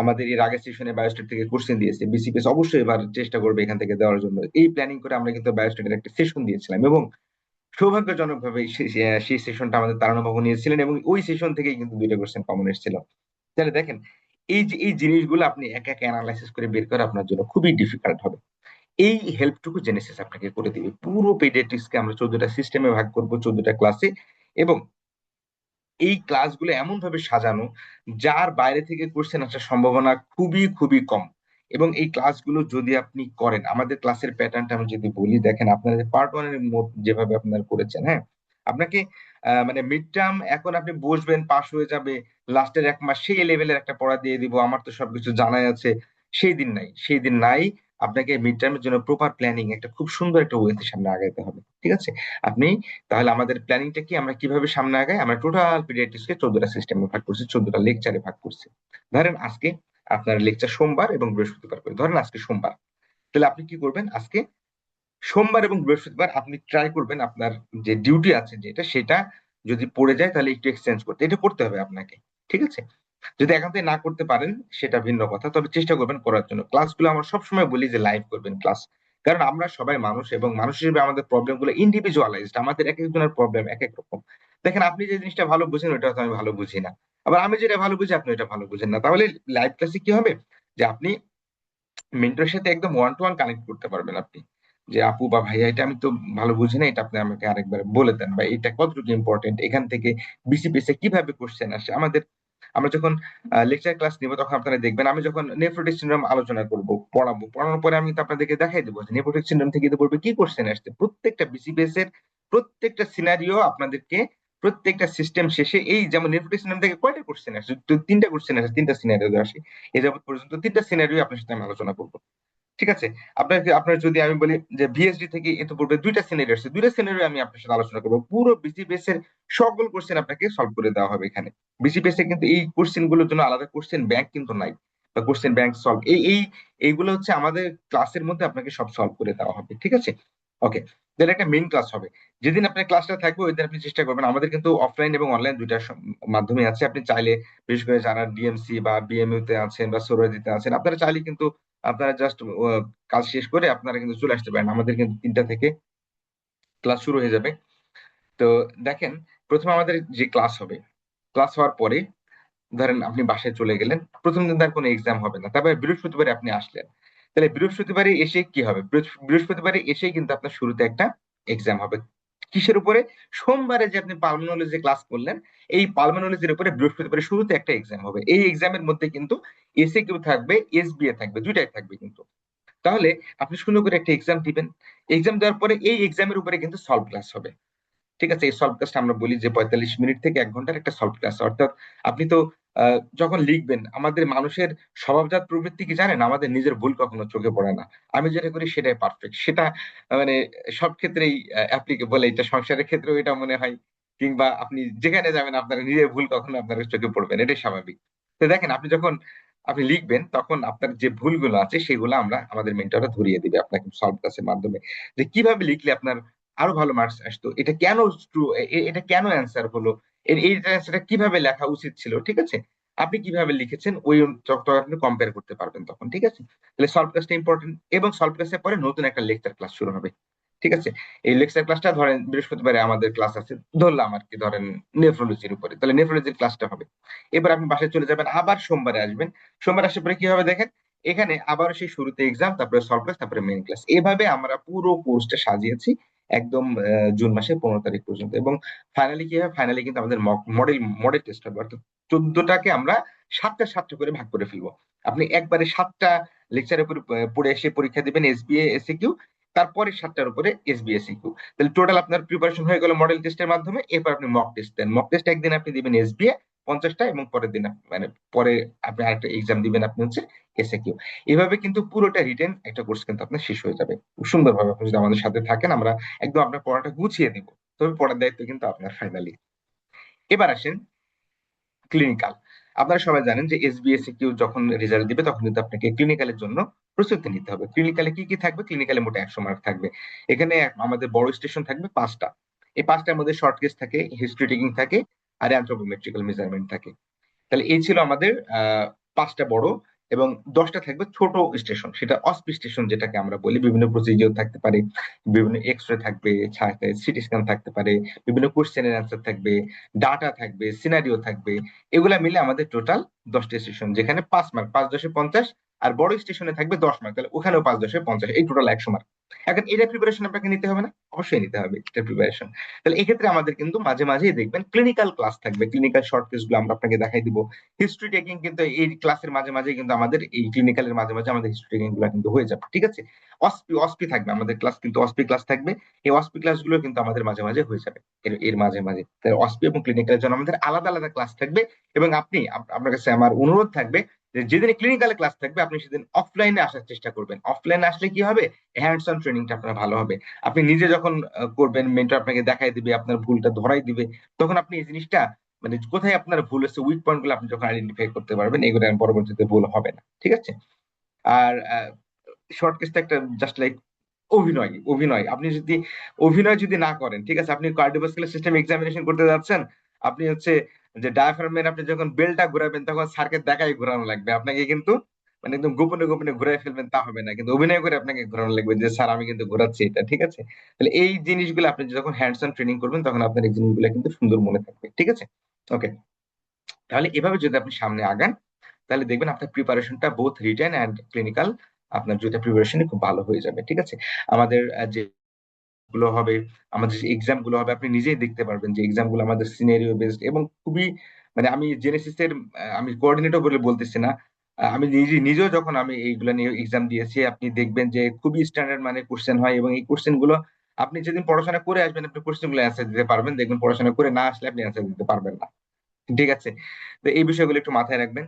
আমাদের এর আগের সেশনে বায়োস্ট্যাট থেকে কোশ্চেন দিয়েছে, বিসিপিএস অবশ্যই এবার চেষ্টা করবে এখান থেকে দেওয়ার জন্য, এই প্ল্যানিং করে আমরা কিন্তু বায়োস্ট্যাটের একটা সেশন দিয়েছিলাম, এবং সৌভাগ্যজনকভাবে সেই সেশনটা আমাদের তারানবাবু নিয়েছিলেন, এবং ওই সেশন থেকেই কিন্তু দুইটা কোশ্চেন কমন এসেছিল। তাহলে দেখেন এই যে এই জিনিসগুলো আপনি একা একা অ্যানালাইসিস করে বের করা আপনার জন্য খুবই ডিফিকাল্ট হবে। এই হেল্পটুকু জেনেসিস আপনাকে করে দিবে। পুরো পেডিয়াট্রিক্সকে আমরা 14টা সিস্টেমে ভাগ করব, 14টা ক্লাসে, এবং এই ক্লাসগুলো এমন ভাবে সাজানো যার বাইরে থেকে কোশ্চেন আসার সম্ভাবনা খুবই খুবই কম। এবং এই ক্লাসগুলো যদি আপনি করেন, আমাদের ক্লাসের প্যাটার্নটা আমি যদি বলি, দেখেন আপনাদের পার্ট ওয়ান এর যেভাবে আপনারা করেছেন, হ্যাঁ, আপনাকে মানে মিড টার্ম এখন আপনি বসবেন, পাশ হয়ে যাবে, লাস্টের 1 মাস সেই লেভেলের একটা পড়া দিয়ে দিব, আমার তো সবকিছু জানাই আছে, সেই দিন নাই, সেই দিন নাই। আপনাকে মিড টার্মের জন্য প্রপার প্ল্যানিং, একটা খুব সুন্দর একটা ওয়েতে সামনে আগাইতে হবে, ঠিক আছে? আপনি তাহলে আমাদের প্ল্যানিংটা কি, আমরা কিভাবে সামনে আগাই? আমরা টোটাল পিডিয়াট্রিক্সকে 14টা সিস্টেমে ভাগ করছি, 14টা লেকচারে ভাগ করছি। ধরেন আজকে আপনার লেকচার সোমবার এবং বৃহস্পতিবার করে, ধরেন আজকে সোমবার, তাহলে আপনি কি করবেন? আজকে সোমবার এবং বৃহস্পতিবার আপনি ট্রাই করবেন আপনার যে ডিউটি আছে যেটা, সেটা যদি পড়ে যায় তাহলে একটু এক্সচেঞ্জ করতে, এটা করতে হবে আপনাকে, ঠিক আছে? যদি একান্তই না করতে পারেন সেটা ভিন্ন কথা, তবে চেষ্টা করবেন করার জন্য। ক্লাসগুলো আমরা সবসময় বলি যে লাইভ করবেন ক্লাস, কারণ আমরা সবাই মানুষ, এবং মানুষ হিসেবে আমাদের প্রবলেম গুলো ইন্ডিভিজুয়ালাইজড, আমাদের এক একজনের প্রবলেম এক এক রকম। দেখেন, আপনি যে জিনিসটা ভালো বুঝেন ওটা হয়তো আমি ভালো বুঝি না, আবার আমি যেটা ভালো বুঝি আপনি ওটা ভালো বুঝেন না। তাহলে লাইভ ক্লাসে কি হবে, যে আপনি মেন্টরের সাথে একদম ওয়ান টু ওয়ান কানেক্ট করতে পারবেন আপনি, যে আপু বা ভাইয়া এটা আমি তো ভালো বুঝি না, এটা আপনি আমাকে আরেকবার বলে দেন, বা এটা কতটুকু ইম্পর্টেন্ট, এখান থেকে বিসিপিএস এ কিভাবে কোশ্চেন আসে আমাদের। আমরা যখন লেকচার ক্লাস নিব তখন আপনারা দেখবেন, আমি যখন নেফ্রোটিক সিনড্রোম আলোচনা করব, পড়াবো, পড়ানোর পরে আমি তো আপনাদেরকে দেখাই দেবো যে নেফ্রোটিক সিনড্রোম থেকে পড়বে কি কোশ্চেন আসছে, প্রত্যেকটা বিসিপিএস এর প্রত্যেকটা সিনারিও আপনাদেরকে, প্রত্যেকটা সিস্টেম শেষে, এই যেমন নেফ্রোটিক সিনড্রোম থেকে কয়টা কোশ্চেন আসে, তো 3টা কোশ্চেন আসে, 3টা সিনারিও আসে, এই যাবত পর্যন্ত 3টা সিনারিও আপনার সাথে আমি আলোচনা করবো, ঠিক আছে? আপনার যদি আমি বলি যে ভিএসডি থেকে এত পূর্বে 2টা সিনারিও আসছে, 2টা সিনারিও আমি আপনার সাথে আলোচনা করবো, পুরো বিসিবিএস এর সকল কোশ্চেন আপনাকে সলভ করে দেওয়া হবে এখানে। বিসিবিএস এ কিন্তু এই কোশ্চেন গুলোর জন্য আলাদা কোশ্চেন ব্যাংক কিন্তু নাই, বা কোশ্চেন ব্যাংক সলভ, এইগুলো হচ্ছে আমাদের ক্লাসের মধ্যে আপনাকে সব সলভ করে দেওয়া হবে, ঠিক আছে? ওকে, তাহলে একটা মেইন ক্লাস হবে। যেদিন আপনার ক্লাসটা থাকবে ওই দিন আপনি চেষ্টা করবেন, আমাদের কিন্তু অফলাইন এবং অনলাইন দুইটা মাধ্যমে আছে, আপনি চাইলে, বিশেষ করে যারা ডিএমসি বা বিএমইউ তে আছেন বা সোরাজিতে আছেন, আপনারা চাইলে কিন্তু আপনারা জাস্ট কাজ শেষ করে আপনারা কিন্তু চলে আসতে পারেন, আমাদের কিন্তু 3টা থেকে ক্লাস শুরু হয়ে যাবে। তো দেখেন, প্রথমে আমাদের যে ক্লাস হবে, ক্লাস হওয়ার পরে ধরেন আপনি বাসায় চলে গেলেন, প্রথম দিন তার কোনো এক্সাম হবে না, তারপরে বৃহস্পতিবারে আপনি আসলেন, তাহলে বৃহস্পতিবারে এসে কি হবে, বৃহস্পতিবারে এসে কিন্তু আপনার শুরুতে একটা এক্সাম হবে। কিসের উপরে? সোমবারে যে আপনি পালমোনোলজি ক্লাস করলেন, এই পালমোনোলজির উপরে বৃহস্পতিবারে শুরুতে একটা এক্সাম হবে। এই এক্সামের মধ্যে কিন্তু এসএ কিউ থাকবে, এসবিএ থাকবে, দুইটাই থাকবে কিন্তু। তাহলে আপনি সুন্দর করে একটা এক্সাম দিবেন, এক্সাম দেওয়ার পরে এই এক্সামের উপরে কিন্তু সলভ ক্লাস হবে, ঠিক আছে? এই সলভ ক্লাসটা আমরা বলি যে 45 মিনিট থেকে 1 ঘন্টার একটা সলভ ক্লাস, অর্থাৎ আপনি তো যখন লিখবেন, আমাদের মানুষের স্বভাবজাত প্রবৃত্তি কি জানেন, আমাদের নিজের ভুল কখনো চোখে পড়ে না, আমি যেটা করি সেটাই পারফেক্ট, সেটা মানে সব ক্ষেত্রেই অ্যাপ্লিকেবল, এটা সংসারের ক্ষেত্রেও এটা মনে হয়, কিংবা আপনি যেখানে যাবেন আপনার নিজের ভুল কখনো আপনার চোখে পড়বে না, এটাই স্বাভাবিক। তো দেখেন, আপনি যখন আপনি লিখবেন তখন আপনার যে ভুলগুলো আছে সেগুলো আমরা, আমাদের মেন্টররা ধরিয়ে দিবে আপনাকে সলভ ক্লাসের মাধ্যমে, যে কিভাবে লিখলে আপনার আরো ভালো মার্কস আসতো, এটা কেন ট্রু, এটা কেন অ্যান্সার হলো, এই অ্যান্সারটা কিভাবে লেখা উচিত ছিল, ঠিক আছে? আপনি কিভাবে লিখেছেন ওই তখন আপনি কম্পেয়ার করতে পারবেন তখন, ঠিক আছে? তাহলে সলভ ক্লাসটা ইম্পর্টেন্ট, এবং সলভ ক্লাসের পরে নতুন একটা লেকচার ক্লাস শুরু হবে, ঠিক আছে? এই লেকচার ক্লাসটা ধরেন বৃহস্পতিবারে আমাদের ক্লাস আছে, ধরলাম আর কি, ধরেন নেফ্রোলজির উপরে, তাহলে নেফ্রোলজির ক্লাসটা হবে। এবার আপনি বাসায় চলে যাবেন, আবার সোমবারে আসবেন, সোমবার আসার পরে কি হবে দেখেন, এখানে আবার সেই শুরুতে এক্সাম, তারপরে সলভ ক্লাস, তারপরে মেইন ক্লাস, এভাবে আমরা পুরো কোর্সটা সাজিয়েছি একদম জুন মাসের 15 তারিখ পর্যন্ত। এবং ফাইনালি কি হবে, ফাইনালি কিন্তু আমাদের মডেল মডেল টেস্ট হবে, অর্থাৎ 14টাকে আমরা 7টা 7টা করে ভাগ করে ফেলবো। আপনি একবারে 7টা লেকচারের উপরে পড়ে এসে পরীক্ষা দিবেন এসবিএ এসএকিউ, তারপরে 7টার উপরে এসবিএ এসএকিউ, তাহলে টোটাল আপনার প্রিপারেশন হয়ে গেল মডেল টেস্টের মাধ্যমে। এরপর আপনি মক টেস্ট দেন, মক টেস্ট একদিন আপনি দিবেন এসবিএ 50টা, এবং পরের দিন মানে পরে আপনি আরেকটা এক্সাম দিবেন আপনি হচ্ছে এসএকিউ। এভাবে কিন্তু পুরোটা রিটেন একটা কোর্স কিন্তু আপনার শেষ হয়ে যাবে সুন্দরভাবে, আপনি যদি আমাদের সাথে থাকেন, আমরা একদম আপনার পড়াটা গুছিয়ে দিব, তবে পড়ার দায়িত্ব কিন্তু আপনার ফাইনালি। এবার আসেন ক্লিনিক্যাল। আপনারা সবাই জানেন যে এসবিএসসি কিউ যখন রেজাল্ট দিবে তখন কিন্তু আপনাকে ক্লিনিক্যালের জন্য প্রস্তুতি নিতে হবে। ক্লিনিক্যালে কি কি থাকবে? ক্লিনিক্যালে মোট 100 মার্ক থাকবে। এখানে আমাদের বড় স্টেশন থাকবে 5টা। এই 5টার মধ্যে শর্ট কেস থাকে, হিস্ট্রি টেকিং থাকে, আর অ্যানথ্রোপোমেট্রিক্যাল মেজারমেন্ট থাকে। তাহলে এই ছিল আমাদের 5টা বড়, এবং 10টা থাকবে ছোট স্টেশন, সেটা অসপি স্টেশন যেটাকে আমরা বলি। বিভিন্ন প্রসিডিওর থাকতে পারে, বিভিন্ন এক্স রে থাকবে, সিটি স্ক্যান থাকতে পারে, বিভিন্ন কোশ্চেনের অ্যান্সার থাকবে, ডাটা থাকবে, সিনারিও থাকবে, এগুলা মিলে আমাদের টোটাল 10টা স্টেশন, যেখানে 5 মার্ক, 5 × 10 = 50, আর বড় স্টেশনে থাকবে 10 মার্ক, তাহলে ওখানেও 5 10 50, এই টোটাল 100 মার্ক। এখন এটা প্রিপারেশন আপনাকে নিতে হবে না? অবশ্যই নিতে হবে এটা প্রিপারেশন। তাহলে এক্ষেত্রে আমাদের কিন্তু মাঝে মাঝেই দেখবেন ক্লিনিক্যাল ক্লাস থাকবে, ক্লিনিক্যাল শর্ট কেস গুলো আমরা আপনাকে দেখাই দিব। হিস্ট্রি টেকিং কিন্তু এই ক্লাসের মাঝে মাঝে কিন্তু আমাদের এই ক্লিনিক্যালের মাঝে মাঝে আমাদের হিস্ট্রি টেকিং গুলো কিন্তু হয়ে যাবে, ঠিক আছে? অসপি অসপি থাকবে আমাদের ক্লাস, কিন্তু অসপি ক্লাস থাকবে। এই অসপি ক্লাস গুলো কিন্তু আমাদের মাঝে মাঝে হয়ে যাবে, এর এর মাঝে মাঝে। তাই অসপি এবং ক্লিনিক্যালের জন্য আমাদের আলাদা আলাদা ক্লাস থাকবে। এবং আপনি আপনার কাছে আমার অনুরোধ থাকবে যে যেদিন ক্লিনিক্যালে ক্লাস থাকবে আপনি সেদিন অফলাইনে আসার চেষ্টা করবেন। অফলাইনে আসলে কি হবে, হ্যান্ডস অন ট্রেনিংটা আপনার ভালো হবে। আপনি নিজে যখন করবেন, মেন্টর আপনাকে দেখাই দিবে, আপনার ভুলটা ধরাই দিবে, তখন আপনি এই জিনিসটা মানে কোথায় আপনার ভুল হচ্ছে, উইক পয়েন্ট গুলো আপনি যখন আইডেন্টিফাই করতে পারবেন, এগুলো আর পরবর্তীতে ভুল হবে না, ঠিক আছে? আর শর্ট কেসটা একটা জাস্ট লাইক অভিনয়, অভিনয়। আপনি যদি অভিনয় যদি না করেন, ঠিক আছে, আপনি কার্ডিওভাস্কুলার সিস্টেম এক্সামিনেশন করতে যাচ্ছেন, আপনি হচ্ছে যে ডায়াফ্রামের আপনি যখন বেলটা ঘোরাবেন তখন স্যারকে দেখাই ঘোরানো লাগবে আপনাকে, কিন্তু মানে একদম গোপনে গোপনে ঘুরাই ফেলবেন তা হবে না, কিন্তু অভিনয় করে আপনাকে ঘোরানো লাগবে যে স্যার আমি কিন্তু ঘোরাচ্ছি এটা, ঠিক আছে? তাহলে এই জিনিসগুলো আপনি যখন হ্যান্ডস অন ট্রেনিং করবেন তখন আপনার এই জিনিসগুলো কিন্তু সুন্দর মনে থাকবে, ঠিক আছে? ওকে, তাহলে এভাবে যদি আপনি সামনে আগান তাহলে দেখবেন আপনার প্রিপারেশনটা বোথ রিটেন অ্যান্ড ক্লিনিক্যাল, আপনার দুইটা প্রিপারেশনই খুব ভালো হয়ে যাবে, ঠিক আছে? আমাদের যে গুলো হবে, আমাদের যে এক্সাম গুলো হবে, আপনি নিজেই দেখতে পারবেন যে এক্সাম গুলো আমাদের সিনারিও বেসড এবং খুবই মানে আমি জেনেসিসের আমি কোঅর্ডিনেটর বলে বলতেছি না, আমি নিজেও যখন আমি এইগুলো নিয়ে এক্সাম দিয়েছি, আপনি দেখবেন যে খুবই স্ট্যান্ডার্ড মানে কোশ্চেন হয়, এবং এই কোশ্চেন গুলো আপনি যেদিন পড়াশোনা করে আসবেন আপনি কোশ্চেন গুলো অ্যান্সার দিতে পারবেন, দেখবেন পড়াশোনা করে না আসলে আপনি অ্যান্সার দিতে পারবেন না, ঠিক আছে? তো এই বিষয়গুলো একটু মাথায় রাখবেন।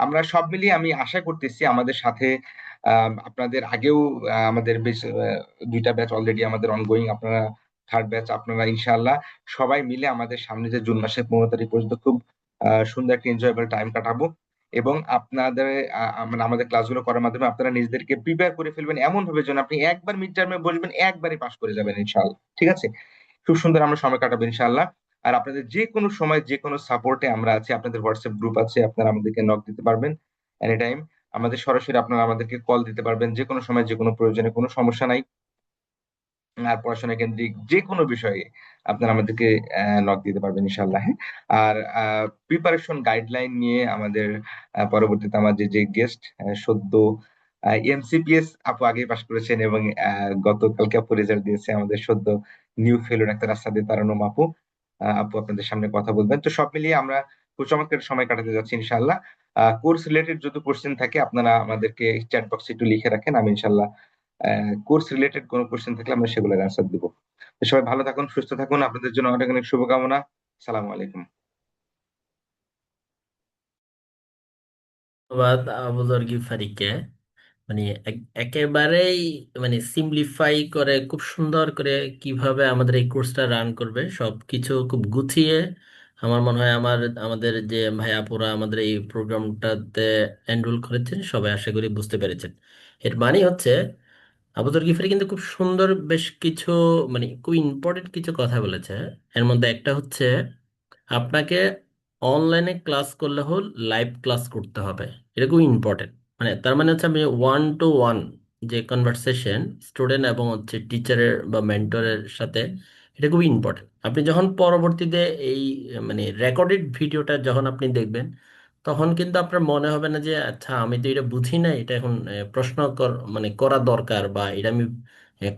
আমরা সব মিলিয়ে আমি আশা করতেছি আমাদের সাথে আপনাদের আগেও আমাদের বেশ ২টা ব্যাচ অলরেডি আমাদের অনগোয়িং। আপনারা থার্ড ব্যাচ, আপনারা ইনশাআল্লাহ সবাই মিলে আমাদের সামনে যে জুন মাসের ১৫ তারিখ পর্যন্ত খুব সুন্দর একটা এনজয়েবল টাইম কাটাবো। এবং আপনাদের মানে আমাদের ক্লাসগুলো করার মাধ্যমে আপনারা নিজেদেরকে প্রিপেয়ার করে ফেলবেন এমন ভাবে যেন আপনি একবার মিড টার্মে বসবেন, একবারই পাস করে যাবেন ইনশাআল্লাহ। ঠিক আছে? খুব সুন্দর আমরা সময় কাটাবো ইনশাআল্লাহ। আর আপনাদের যে কোনো সময় যে কোনো সাপোর্টে আমরা আছি। আপনাদের হোয়াটসঅ্যাপ গ্রুপ আছে, আপনারা আমাদেরকে নক দিতে পারবেন এনি টাইম। আমাদের সরাসরি আপনারা আমাদেরকে কল দিতে পারবেন যে কোনো সময় যে কোনো প্রয়োজনে, কোনো সমস্যা নাই। আর পড়াশোনা কেন্দ্রিক যে কোনো বিষয়ে আপনারা আমাদেরকে নক দিতে পারবেন ইনশাআল্লাহ, হ্যাঁ? আর প্রিপারেশন গাইডলাইন নিয়ে আমাদের পরবর্তীতে আমার যে গেস্ট সদ্য এমসিপিএস আপু আগেই পাশ করেছেন এবং গতকালকে আপু রেজাল্ট দিয়েছে, আমাদের সদ্য নিউ ফেলো ডাক্তার আসাদে তারানুম আপু। আপু আপনাদের সামনে কথা বলবেন। তো সব মিলিয়ে আমরা খুব চমৎকার সময় কাটাতে যাচ্ছি ইনশাআল্লাহ। কোর্স রিলেটেড যত কোশ্চেন থাকে আপনারা আমাদেরকে চ্যাট বক্সে একটু লিখে রাখেন, আমি ইনশাআল্লাহ কোর্স রিলেটেড কোনো কোশ্চেন থাকলে আমরা সেগুলোর অ্যান্সার দিব। তো সবাই ভালো থাকুন, সুস্থ থাকুন, আপনাদের জন্য অনেক অনেক শুভকামনা। সালামু আলাইকুম। ধন্যবাদ আবু যর গিফারিকে। মানে একেবারেই মানে সিম্পলিফাই করে খুব সুন্দর করে কিভাবে আমাদের এই কোর্সটা রান করবে সবকিছু খুব গুছিয়ে আমার মনে হয় আমাদের যে ভাইয়াপুরা আমাদের এই প্রোগ্রামটাতে এনরোল করেছেন সবাই আশা করি বুঝতে পেরেছেন। এর মানে হচ্ছে আবু যর গিফারি কিন্তু খুব সুন্দর বেশ কিছু মানে খুব ইম্পর্টেন্ট কিছু কথা বলেছে। এর মধ্যে একটা হচ্ছে আপনাকে অনলাইনে ক্লাস করলে হল লাইভ ক্লাস করতে হবে। এটা খুব ইম্পর্টেন্ট। মানে তার মানে হচ্ছে আমি ওয়ান টু ওয়ান যে কনভারসেশন স্টুডেন্ট এবং হচ্ছে টিচারের বা মেন্টরের সাথে, এটা খুব ইম্পর্টেন্ট। আপনি যখন পরবর্তীতে এই মানে রেকর্ডেড ভিডিওটা যখন আপনি দেখবেন তখন কিন্তু আপনার মনে হবে না যে আচ্ছা আমি তো এটা বুঝি না, এটা এখন প্রশ্ন মানে করা দরকার, বা এটা আমি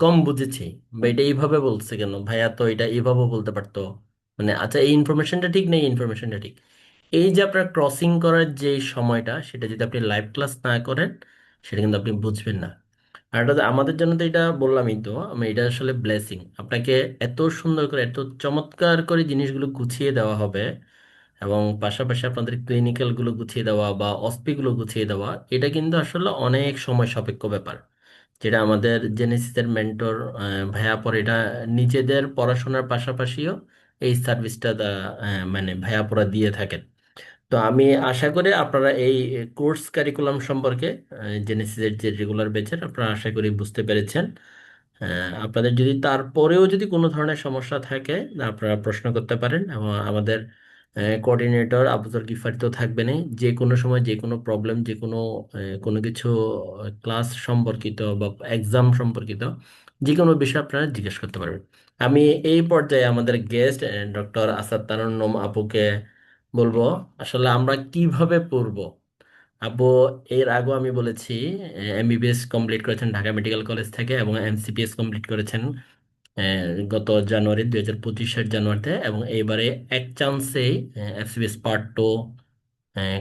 কম বুঝেছি, বা এটা এইভাবে বলছে কেন ভাইয়া, তো এটা এইভাবে বলতে পারতো। মানে আচ্ছা এই ইনফরমেশনটা ঠিক নেই, এই ইনফরমেশনটা ঠিক। এই যে আপনার ক্রসিং করার যে সময়টা সেটা যদি আপনি লাইভ ক্লাস না করেন সেটা কিন্তু আপনি বুঝবেন না। আর এটা আমাদের জন্য তো এটা বললামই তো আমি, এটা আসলে ব্লেসিং। আপনাকে এত সুন্দর করে এত চমৎকার করে জিনিসগুলো গুছিয়ে দেওয়া হবে, এবং পাশাপাশি আপনাদের ক্লিনিক্যাল গুলো গুছিয়ে দেওয়া বা অস্পি গুলো গুছিয়ে দেওয়া, এটা কিন্তু আসলে অনেক সময় সাপেক্ষ ব্যাপার। যেটা আমাদের জেনেসিসের মেন্টর ভাইয়া পরে এটা নিজেদের পড়াশোনার পাশাপাশিও এই সার্ভিসটা মানে ভাইয়া পড়া দিয়ে থাকেন। তো আমি আশা করি আপনারা এই কোর্স কারিকুলাম সম্পর্কে জেনেসিসের যে রেগুলার ব্যাচের আপনারা আশা করি বুঝতে পেরেছেন। আপনাদের যদি তারপরেও যদি কোনো ধরনের সমস্যা থাকে আপনারা প্রশ্ন করতে পারেন, এবং আমাদের কোঅর্ডিনেটর আবুজর গিফারি তো থাকবেনই। যে কোনো সময় যে কোনো প্রবলেম, যে কোনো কোনো কিছু ক্লাস সম্পর্কিত বা এক্সাম সম্পর্কিত যে কোনো বিষয় আপনারা জিজ্ঞেস করতে পারবেন। আমি এই পর্যায়ে আমাদের গেস্ট ডক্টর আসাদ তারন্নুম আপুকে বলবো আসলে আমরা কিভাবে পড়বো। আপু, এর আগেও আমি বলেছি, এমবিবিএস কমপ্লিট করেছেন ঢাকা মেডিকেল কলেজ থেকে এবং এমসিপিএস কমপ্লিট করেছেন গত জানুয়ারি 2025-এর জানুয়ারিতে, এবং এইবারে এক চান্সেই এফসিবিএস পার্ট 2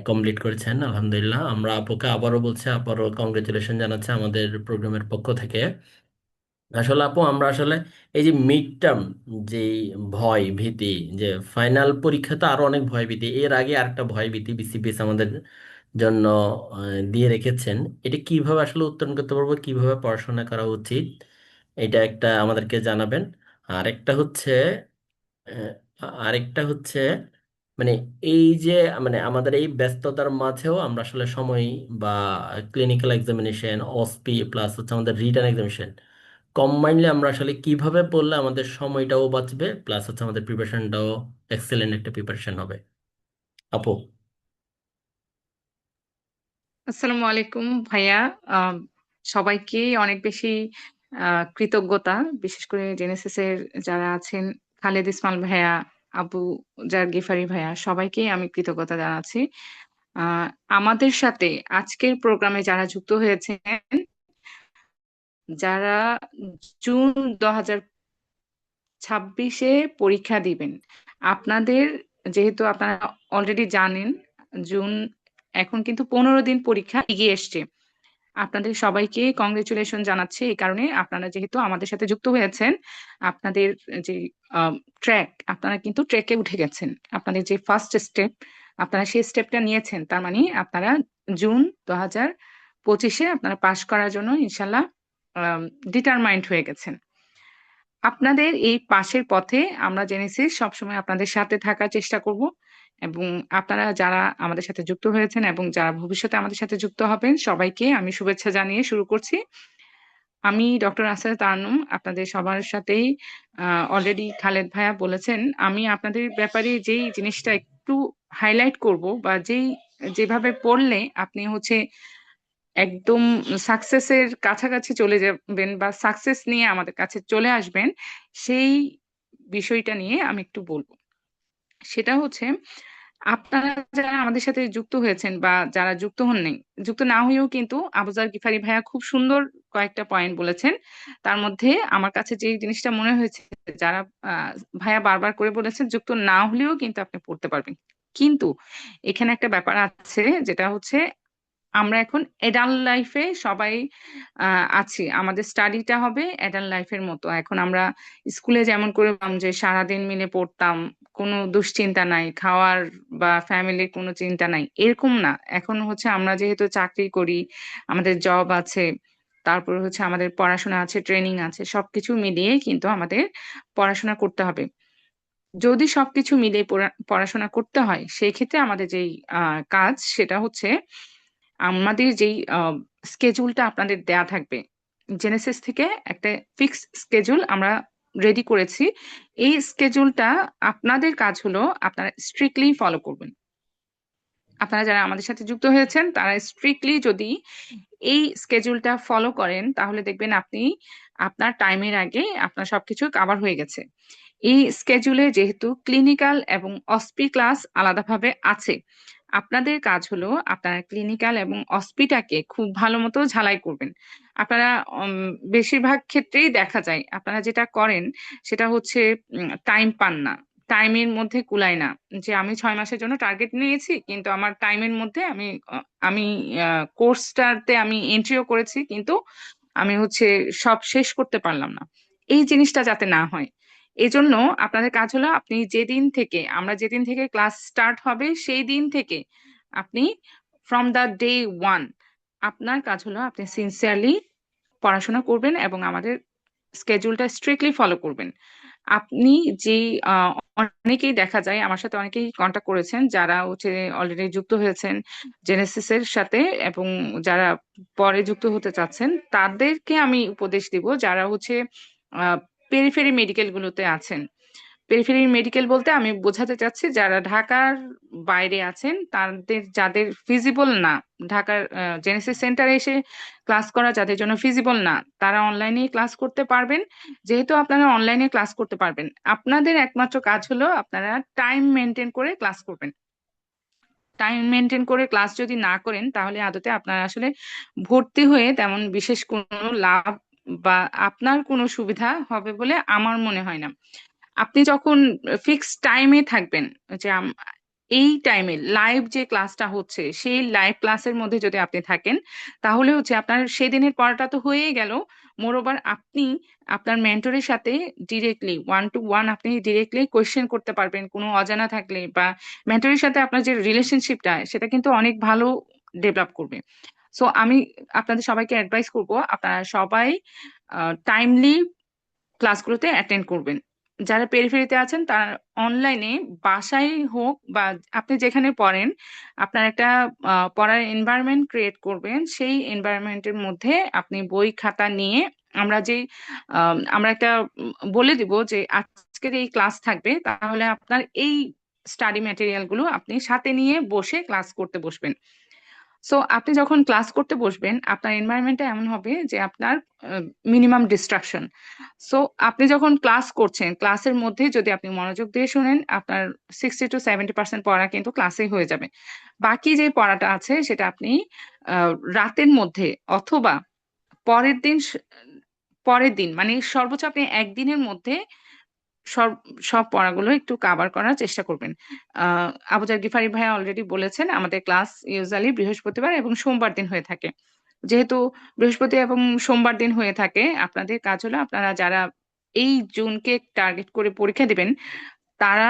কমপ্লিট করেছেন। আলহামদুলিল্লাহ, আমরা আপুকে আবারও বলছি, আবারও কংগ্রেচুলেশন জানাচ্ছি আমাদের প্রোগ্রামের পক্ষ থেকে। আসলে আপু, আমরা আসলে এই যে মিড টার্ম, যে ভয় ভীতি, যে ফাইনাল পরীক্ষাতে আরো অনেক ভয় ভীতি, এর আগে আরেকটা ভয় ভীতি বিসিবিএস আমাদের জন্য দিয়ে রেখেছেন। এটা কিভাবে আসলে উত্তরণ করতে পারবো, কিভাবে পড়াশোনা করা উচিত, এটা একটা আমাদেরকে জানাবেন। আর একটা হচ্ছে আহ, আরেকটা হচ্ছে মানে এই যে আমাদের এই ব্যস্ততার মাঝেও আমরা আসলে সময় বা ক্লিনিক্যাল এক্সামিনেশন, অসপি প্লাস হচ্ছে আমাদের রিটার্ন এক্সামিনেশন কম্বাইনলি আমরা আসলে কিভাবে পড়লে আমাদের সময়টাও বাঁচবে, প্লাস হচ্ছে আমাদের প্রিপারেশনটাও এক্সেলেন্ট একটা প্রিপারেশন হবে। আপু। আসসালামু আলাইকুম ভাইয়া। আম, সবাইকে অনেক বেশি কৃতজ্ঞতা, বিশেষ করে জেনেসিস এর যারা আছেন, খালেদ ইসমাইল ভাইয়া, আবু জার গিফারি ভাইয়া, সবাইকে আমি কৃতজ্ঞতা জানাচ্ছি। আহ, আমাদের সাথে আজকের প্রোগ্রামে যারা যুক্ত হয়েছেন, যারা জুন 2026-এ পরীক্ষা দিবেন, আপনাদের, যেহেতু আপনারা অলরেডি জানেন, জুন, এখন কিন্তু 15 দিন পরীক্ষা এগিয়ে এসছে। আপনাদের সবাইকে কংগ্রেচুলেশন জানাচ্ছি এই কারণে, আপনারা যেহেতু আমাদের সাথে যুক্ত হয়েছেন, আপনাদের যে ট্র্যাক, আপনারা কিন্তু ট্র্যাকে উঠে গেছেন। আপনাদের যে ফার্স্ট স্টেপ, আপনারা সেই স্টেপটা নিয়েছেন, তার মানে আপনারা জুন 2025-এ আপনারা পাশ করার জন্য ইনশাল্লাহ ডিটারমাইন্ড হয়ে গেছেন। আপনাদের এই পাশের পথে আমরা জেনেছি সবসময় আপনাদের সাথে থাকার চেষ্টা করব, এবং আপনারা যারা আমাদের সাথে যুক্ত হয়েছেন এবং যারা ভবিষ্যতে আমাদের সাথে যুক্ত হবেন, সবাইকে আমি শুভেচ্ছা জানিয়ে শুরু করছি। আমি ডক্টর আসেদ তান্নুম, আপনাদের সবার সাথেই অলরেডি খালেদ ভাইয়া বলেছেন। আমি আপনাদের ব্যাপারে যেই জিনিসটা একটু হাইলাইট করব, বা যেভাবে পড়লে আপনি হচ্ছে একদম সাকসেসের কাছাকাছি চলে যাবেন বা সাকসেস নিয়ে আমাদের কাছে চলে আসবেন, সেই বিষয়টা নিয়ে আমি একটু বলবো। সেটা হচ্ছে, আপনারা যারা আমাদের সাথে যুক্ত হয়েছেন বা যারা যুক্ত হন নাই, যুক্ত না হয়েও কিন্তু আবুজার গিফারি ভাইয়া খুব সুন্দর কয়েকটা পয়েন্ট বলেছেন। তার মধ্যে আমার কাছে যে জিনিসটা মনে হয়েছে, যারা আহ, ভাইয়া বারবার করে বলেছেন যুক্ত না হলেও কিন্তু আপনি পড়তে পারবেন, কিন্তু এখানে একটা ব্যাপার আছে, যেটা হচ্ছে আমরা এখন এডাল্ট লাইফে সবাই আছি, আমাদের স্টাডিটা হবে এডাল্ট লাইফের মতো। এখন আমরা স্কুলে যেমন করে যে সারাদিন মিলে পড়তাম, কোনো দুশ্চিন্তা নাই, খাওয়ার বা ফ্যামিলির কোনো চিন্তা নাই, এরকম না। এখন হচ্ছে আমরা যেহেতু চাকরি করি, আমাদের জব আছে, তারপর হচ্ছে আমাদের পড়াশোনা আছে, ট্রেনিং আছে, সবকিছু মিলিয়ে কিন্তু আমাদের পড়াশোনা করতে হবে। যদি সবকিছু মিলিয়ে পড়াশোনা করতে হয়, সেই ক্ষেত্রে আমাদের যেই কাজ, সেটা হচ্ছে আমাদের যেই স্কেজুলটা আপনাদের দেয়া থাকবে জেনেসিস থেকে, একটা ফিক্স স্কেজুল আমরা রেডি করেছি। এই স্কেজুলটা আপনাদের কাজ হলো আপনারা স্ট্রিক্টলি ফলো করবেন। আপনারা যারা আমাদের সাথে যুক্ত হয়েছেন, তারা স্ট্রিক্টলি যদি এই স্কেজুলটা ফলো করেন, তাহলে দেখবেন আপনি আপনার টাইমের আগে আপনার সবকিছু কভার হয়ে গেছে। এই স্কেজুলে যেহেতু ক্লিনিক্যাল এবং অসপি ক্লাস আলাদাভাবে আছে, আপনাদের কাজ হলো আপনারা ক্লিনিক্যাল এবং অসপিটাকে খুব ভালো মতো ঝালাই করবেন। আপনারা বেশিরভাগ ক্ষেত্রেই দেখা যায় আপনারা যেটা করেন, সেটা হচ্ছে টাইম পান না, টাইমের মধ্যে কুলায় না। যে আমি 6 মাসের জন্য টার্গেট নিয়েছি, কিন্তু আমার টাইমের মধ্যে আমি কোর্সটাতে আমি এন্ট্রিও করেছি, কিন্তু আমি হচ্ছে সব শেষ করতে পারলাম না। এই জিনিসটা যাতে না হয়, এই জন্য আপনাদের কাজ হলো, আপনি যেদিন থেকে ক্লাস স্টার্ট হবে সেই দিন থেকে আপনি, ফ্রম দ্য ডে ওয়ান, আপনার কাজ হলো আপনি সিনসিয়ারলি পড়াশোনা করবেন এবং আমাদের স্কেজুলটা স্ট্রিক্টলি ফলো করবেন। আপনি যে আহ, অনেকেই দেখা যায়, আমার সাথে অনেকেই কন্ট্যাক্ট করেছেন যারা হচ্ছে অলরেডি যুক্ত হয়েছেন জেনেসিস এর সাথে, এবং যারা পরে যুক্ত হতে চাচ্ছেন, তাদেরকে আমি উপদেশ দিব, যারা হচ্ছে পেরিফেরি মেডিকেল গুলোতে আছেন। পেরিফেরি মেডিকেল বলতে আমি বোঝাতে চাচ্ছি, যারা ঢাকার বাইরে আছেন, তাদের যাদের ফিজিবল না ঢাকার জেনেসিস সেন্টারে এসে ক্লাস করা, যাদের জন্য ফিজিবল না, তারা অনলাইনে ক্লাস করতে পারবেন। যেহেতু আপনারা অনলাইনে ক্লাস করতে পারবেন, আপনাদের একমাত্র কাজ হলো আপনারা টাইম মেনটেন করে ক্লাস করবেন। টাইম মেনটেন করে ক্লাস যদি না করেন তাহলে আদতে আপনার আসলে ভর্তি হয়ে তেমন বিশেষ কোনো লাভ বা আপনার কোনো সুবিধা হবে বলে আমার মনে হয় না। আপনি যখন ফিক্স টাইমে থাকবেন, যে এই টাইমে লাইভ যে ক্লাসটা হচ্ছে সেই লাইভ ক্লাসের মধ্যে যদি আপনি থাকেন, তাহলে হচ্ছে আপনার সেদিনের পড়াটা তো হয়েই গেল। মোরওভার আপনি আপনার মেন্টরের সাথে ডিরেক্টলি ওয়ান টু ওয়ান আপনি ডিরেক্টলি কোয়েশ্চেন করতে পারবেন কোনো অজানা থাকলে, বা মেন্টরের সাথে আপনার যে রিলেশনশিপটা সেটা কিন্তু অনেক ভালো ডেভেলপ করবে। সো আমি আপনাদের সবাইকে অ্যাডভাইস করব আপনারা সবাই টাইমলি ক্লাসগুলোতে অ্যাটেন্ড করবেন। যারা পেরিফেরিতে আছেন তারা অনলাইনে বাসায় হোক বা আপনি যেখানে পড়েন আপনার একটা পড়ার এনভায়রনমেন্ট ক্রিয়েট করবেন। সেই এনভায়রনমেন্টের মধ্যে আপনি বই খাতা নিয়ে আমরা যে আমরা একটা বলে দিব যে আজকের এই ক্লাস থাকবে, তাহলে আপনার এই স্টাডি ম্যাটেরিয়াল গুলো আপনি সাথে নিয়ে বসে ক্লাস করতে বসবেন। সো আপনি যখন ক্লাস করতে বসবেন আপনার এনভায়রনমেন্টটা এমন হবে যে আপনার মিনিমাম ডিস্ট্রাকশন। সো আপনি যখন ক্লাস করছেন ক্লাসের মধ্যে যদি আপনি মনোযোগ দিয়ে শুনেন আপনার 60 to 70% পড়া কিন্তু ক্লাসেই হয়ে যাবে। বাকি যে পড়াটা আছে সেটা আপনি রাতের মধ্যে অথবা পরের দিন পরের দিন মানে সর্বোচ্চ আপনি একদিনের মধ্যে সব সব পড়াগুলো একটু কাভার করার চেষ্টা করবেন। আবু জার গিফারি ভাইয়া অলরেডি বলেছেন আমাদের ক্লাস ইউজুয়ালি বৃহস্পতিবার এবং সোমবার দিন হয়ে থাকে। যেহেতু বৃহস্পতি এবং সোমবার দিন হয়ে থাকে, আপনাদের কাজ হলো আপনারা যারা এই জুনকে টার্গেট করে পরীক্ষা দিবেন তারা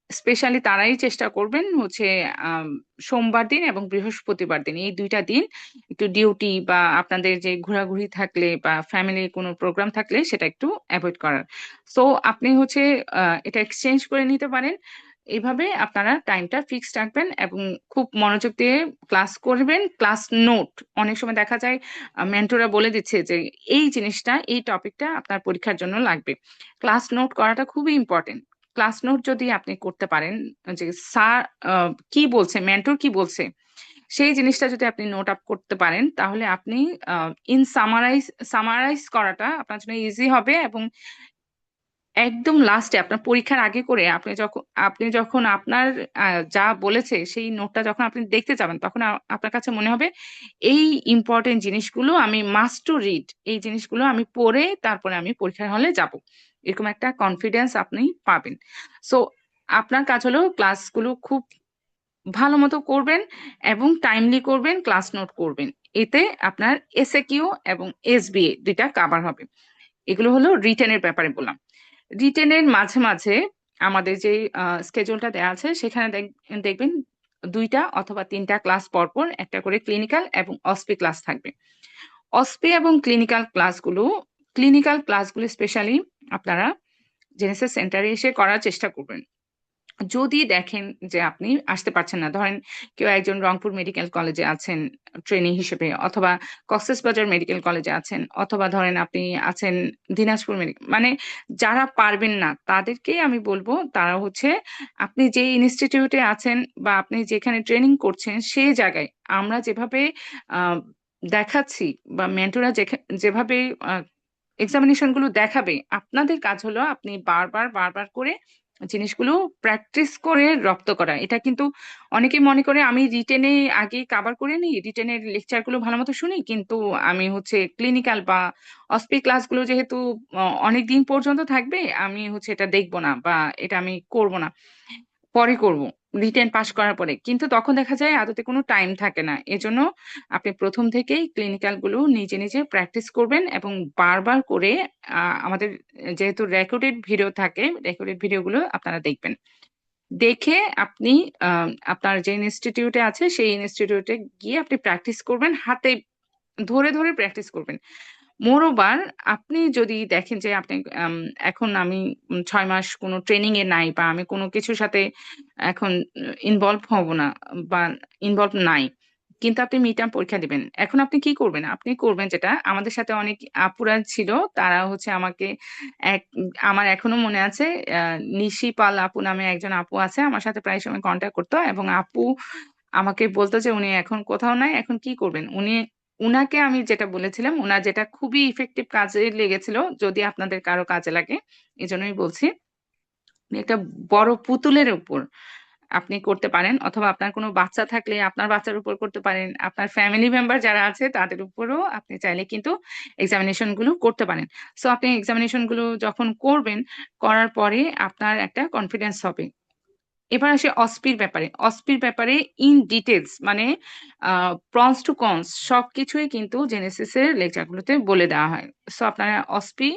স্পেশালি তারাই চেষ্টা করবেন হচ্ছে আম, সোমবার দিন এবং বৃহস্পতিবার দিন এই দুইটা দিন একটু ডিউটি বা আপনাদের যে ঘোরাঘুরি থাকলে বা ফ্যামিলি কোনো প্রোগ্রাম থাকলে সেটা একটু অ্যাভয়েড করার। সো আপনি হচ্ছে এটা এক্সচেঞ্জ করে নিতে পারেন। এইভাবে আপনারা টাইমটা ফিক্সড রাখবেন এবং খুব মনোযোগ দিয়ে ক্লাস করবেন। ক্লাস নোট অনেক সময় দেখা যায় মেন্টররা বলে দিচ্ছে যে এই জিনিসটা এই টপিকটা আপনার পরীক্ষার জন্য লাগবে। ক্লাস নোট করাটা খুবই ইম্পর্টেন্ট। ক্লাস নোট যদি আপনি করতে পারেন যে স্যার কি বলছে, মেন্টর কি বলছে, সেই জিনিসটা যদি আপনি নোট আপ করতে পারেন তাহলে আপনি ইন সামারাইজ করাটা আপনার জন্য ইজি হবে। এবং একদম লাস্টে আপনার পরীক্ষার আগে করে আপনি যখন আপনার যা বলেছে সেই নোটটা যখন আপনি দেখতে যাবেন তখন আপনার কাছে মনে হবে এই ইম্পর্টেন্ট জিনিসগুলো আমি মাস্ট টু রিড, এই জিনিসগুলো আমি পড়ে তারপরে আমি পরীক্ষার হলে যাব, এরকম একটা কনফিডেন্স আপনি পাবেন। সো আপনার কাজ হলো ক্লাসগুলো খুব ভালো মতো করবেন এবং টাইমলি করবেন, ক্লাস নোট করবেন। এতে আপনার এসএকিউ এবং এসবিএ দুইটা কাভার হবে। এগুলো হলো রিটেনের ব্যাপারে বললাম। রিটেনের মাঝে মাঝে আমাদের যে স্কেজুলটা দেওয়া আছে সেখানে দেখবেন দুইটা অথবা তিনটা ক্লাস পর পর একটা করে ক্লিনিক্যাল এবং অসপি ক্লাস থাকবে। অসপি এবং ক্লিনিক্যাল ক্লাসগুলো স্পেশালি আপনারা জেনেসিস সেন্টারে এসে করার চেষ্টা করবেন। যদি দেখেন যে আপনি আসতে পারছেন না, ধরেন কেউ একজন রংপুর মেডিকেল কলেজে আছেন ট্রেনিং হিসেবে, অথবা কক্সবাজার মেডিকেল কলেজে আছেন, অথবা ধরেন আপনি আছেন দিনাজপুর মেডিকেল, মানে যারা পারবেন না তাদেরকেই আমি বলবো তারা হচ্ছে আপনি যে ইনস্টিটিউটে আছেন বা আপনি যেখানে ট্রেনিং করছেন সেই জায়গায় আমরা যেভাবে আহ দেখাচ্ছি বা মেন্টররা যেভাবে এক্সামিনেশন গুলো দেখাবে আপনাদের কাজ হলো আপনি বারবার বারবার করে জিনিসগুলো প্র্যাকটিস করে রপ্ত করা। এটা কিন্তু অনেকে মনে করে আমি রিটেনে আগে কাভার করে নিই, রিটেনের লেকচার গুলো ভালো মতো শুনি, কিন্তু আমি হচ্ছে ক্লিনিক্যাল বা অসপি ক্লাসগুলো যেহেতু অনেক দিন পর্যন্ত থাকবে আমি হচ্ছে এটা দেখবো না বা এটা আমি করব না, পরে করব রিটেন পাস করার পরে, কিন্তু তখন দেখা যায় আদতে কোনো টাইম থাকে না। এজন্য আপনি প্রথম থেকেই ক্লিনিক্যাল গুলো নিজে নিজে প্র্যাকটিস করবেন এবং বারবার করে আমাদের যেহেতু রেকর্ডেড ভিডিও থাকে রেকর্ডেড ভিডিওগুলো আপনারা দেখবেন। দেখে আপনি আপনার যে ইনস্টিটিউটে আছে সেই ইনস্টিটিউটে গিয়ে আপনি প্র্যাকটিস করবেন, হাতে ধরে ধরে প্র্যাকটিস করবেন। মোরওভার আপনি যদি দেখেন যে আপনি আম, এখন আমি 6 মাস কোনো ট্রেনিং এ নাই বা আমি কোনো কিছুর সাথে এখন ইনভলভ হব না বা ইনভলভ নাই, কিন্তু আপনি মিড টার্ম পরীক্ষা দিবেন, এখন আপনি কি করবেন? আপনি করবেন যেটা আমাদের সাথে অনেক আপুরা ছিল, তারা হচ্ছে আমাকে এক আমার এখনো মনে আছে নিশি পাল আপু নামে একজন আপু আছে আমার সাথে প্রায় সময় কন্ট্যাক্ট করতো, এবং আপু আমাকে বলতো যে উনি এখন কোথাও নাই, এখন কি করবেন উনি। উনাকে আমি যেটা বলেছিলাম উনার যেটা খুবই ইফেক্টিভ কাজে লেগেছিল, যদি আপনাদের কারো কাজে লাগে এই জন্যই বলছি, উনি একটা বড় পুতুলের উপর আপনি করতে পারেন, অথবা আপনার কোনো বাচ্চা থাকলে আপনার বাচ্চার উপর করতে পারেন, আপনার ফ্যামিলি মেম্বার যারা আছে তাদের উপরও আপনি চাইলে কিন্তু এক্সামিনেশন গুলো করতে পারেন। সো আপনি এক্সামিনেশন গুলো যখন করবেন, করার পরে আপনার একটা কনফিডেন্স হবে। এবার আসে অস্পির ব্যাপারে। অস্পির ব্যাপারে ইন ডিটেলস মানে প্রনস টু কনস সবকিছুই কিন্তু জেনেসিস এর লেকচারগুলোতে বলে দেওয়া হয়। সো আপনারা অস্পি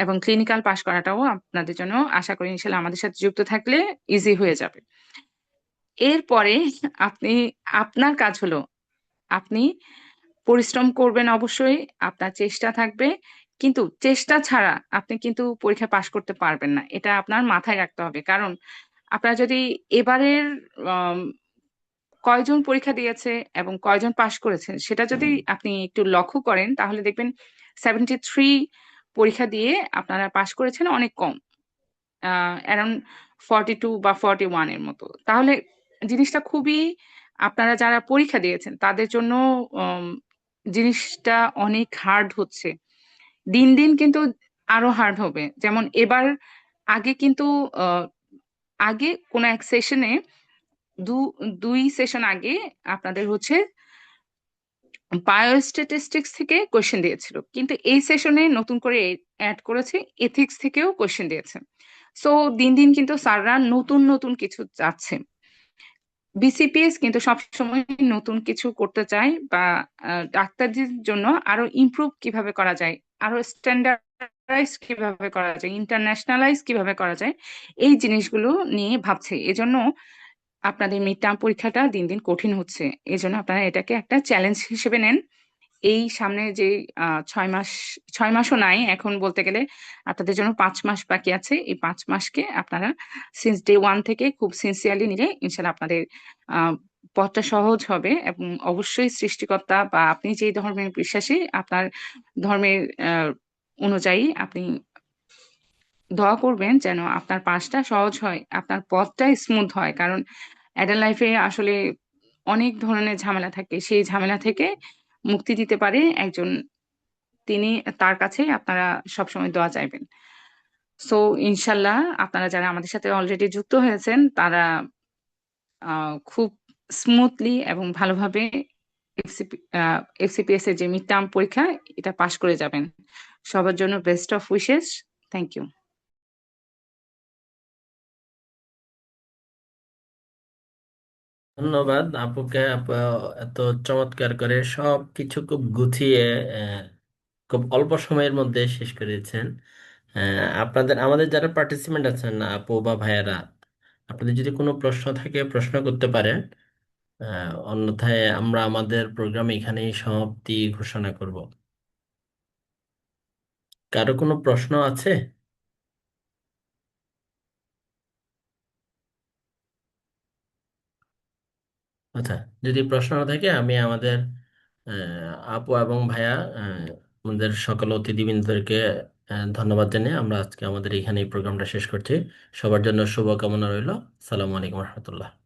এবং ক্লিনিক্যাল পাস করাটাও আপনাদের জন্য আশা করি ইনশাল্লাহ আমাদের সাথে যুক্ত থাকলে ইজি হয়ে যাবে। এরপরে আপনি, আপনার কাজ হলো আপনি পরিশ্রম করবেন অবশ্যই, আপনার চেষ্টা থাকবে, কিন্তু চেষ্টা ছাড়া আপনি কিন্তু পরীক্ষা পাশ করতে পারবেন না, এটা আপনার মাথায় রাখতে হবে। কারণ আপনারা যদি এবারের আম, কয়জন পরীক্ষা দিয়েছে এবং কয়জন পাশ করেছেন সেটা যদি আপনি একটু লক্ষ্য করেন, তাহলে দেখবেন 73 পরীক্ষা দিয়ে আপনারা পাশ করেছেন অনেক কম, অ্যারাউন্ড 42 বা 41 এর মতো। তাহলে জিনিসটা খুবই, আপনারা যারা পরীক্ষা দিয়েছেন তাদের জন্য উম, জিনিসটা অনেক হার্ড হচ্ছে, দিন দিন কিন্তু আরো হার্ড হবে। যেমন এবার, আগে কিন্তু আহ, আগে কোন এক সেশনে দু দুই সেশন আগে আপনাদের হচ্ছে বায়োস্ট্যাটিস্টিক্স থেকে কোয়েশ্চেন দিয়েছিল, কিন্তু এই সেশনে নতুন করে অ্যাড করেছে এথিক্স থেকেও কোয়েশ্চেন দিয়েছে। সো দিন দিন কিন্তু স্যাররা নতুন নতুন কিছু চাচ্ছে। বিসিপিএস কিন্তু সবসময় নতুন কিছু করতে চায়, বা ডাক্তারদের জন্য আরো ইমপ্রুভ কিভাবে করা যায়, আরো স্ট্যান্ডার্ডাইজ কিভাবে করা যায়, ইন্টারন্যাশনালাইজ কিভাবে করা যায়, এই জিনিসগুলো নিয়ে ভাবছে। এজন্য আপনাদের মিড টার্ম পরীক্ষাটা দিন দিন কঠিন হচ্ছে। এজন্য আপনারা এটাকে একটা চ্যালেঞ্জ হিসেবে নেন। এই সামনে যে 6 মাস, 6 মাসও নাই এখন বলতে গেলে, আপনাদের জন্য 5 মাস বাকি আছে। এই 5 মাসকে আপনারা সিন্স ডে ওয়ান থেকে খুব সিনসিয়ারলি নিলে ইনশাল্লাহ আপনাদের আহ, পথটা সহজ হবে। এবং অবশ্যই সৃষ্টিকর্তা বা আপনি যে ধর্মের বিশ্বাসী, আপনার ধর্মের অনুযায়ী আপনি দোয়া করবেন যেন আপনার পাসটা সহজ হয়, আপনার পথটা স্মুথ হয়। কারণ অ্যাডাল্ট লাইফে আসলে অনেক ধরনের ঝামেলা থাকে, সেই ঝামেলা থেকে মুক্তি দিতে পারে একজন, তিনি, তার কাছেই আপনারা সবসময় দোয়া চাইবেন। সো ইনশাল্লাহ আপনারা যারা আমাদের সাথে অলরেডি যুক্ত হয়েছেন তারা খুব স্মুথলি এবং ভালোভাবে এফসিপিএস এর যে মিড টার্ম পরীক্ষা এটা পাশ করে যাবেন। সবার জন্য best of wishes. Thank you. ধন্যবাদ আপুকে। আপু এত চমৎকার করে সব কিছু খুব গুছিয়ে আহ, খুব অল্প সময়ের মধ্যে শেষ করেছেন। আপনাদের আমাদের যারা পার্টিসিপেন্ট আছেন আপু বা ভাইয়ারা, আপনাদের যদি কোনো প্রশ্ন থাকে প্রশ্ন করতে পারেন। অন্যথায় আমরা আমাদের প্রোগ্রাম এখানেই সমাপ্তি ঘোষণা করব। কারো কোনো প্রশ্ন আছে? আচ্ছা, যদি প্রশ্ন না থাকে আমি আমাদের আপু এবং ভাইয়া, আমাদের সকল অতিথিবৃন্দদেরকে ধন্যবাদ জানিয়ে আমরা আজকে আমাদের এখানে এই প্রোগ্রামটা শেষ করছি। সবার জন্য শুভকামনা রইল। সালামু আলাইকুম রহমতুল্লাহ।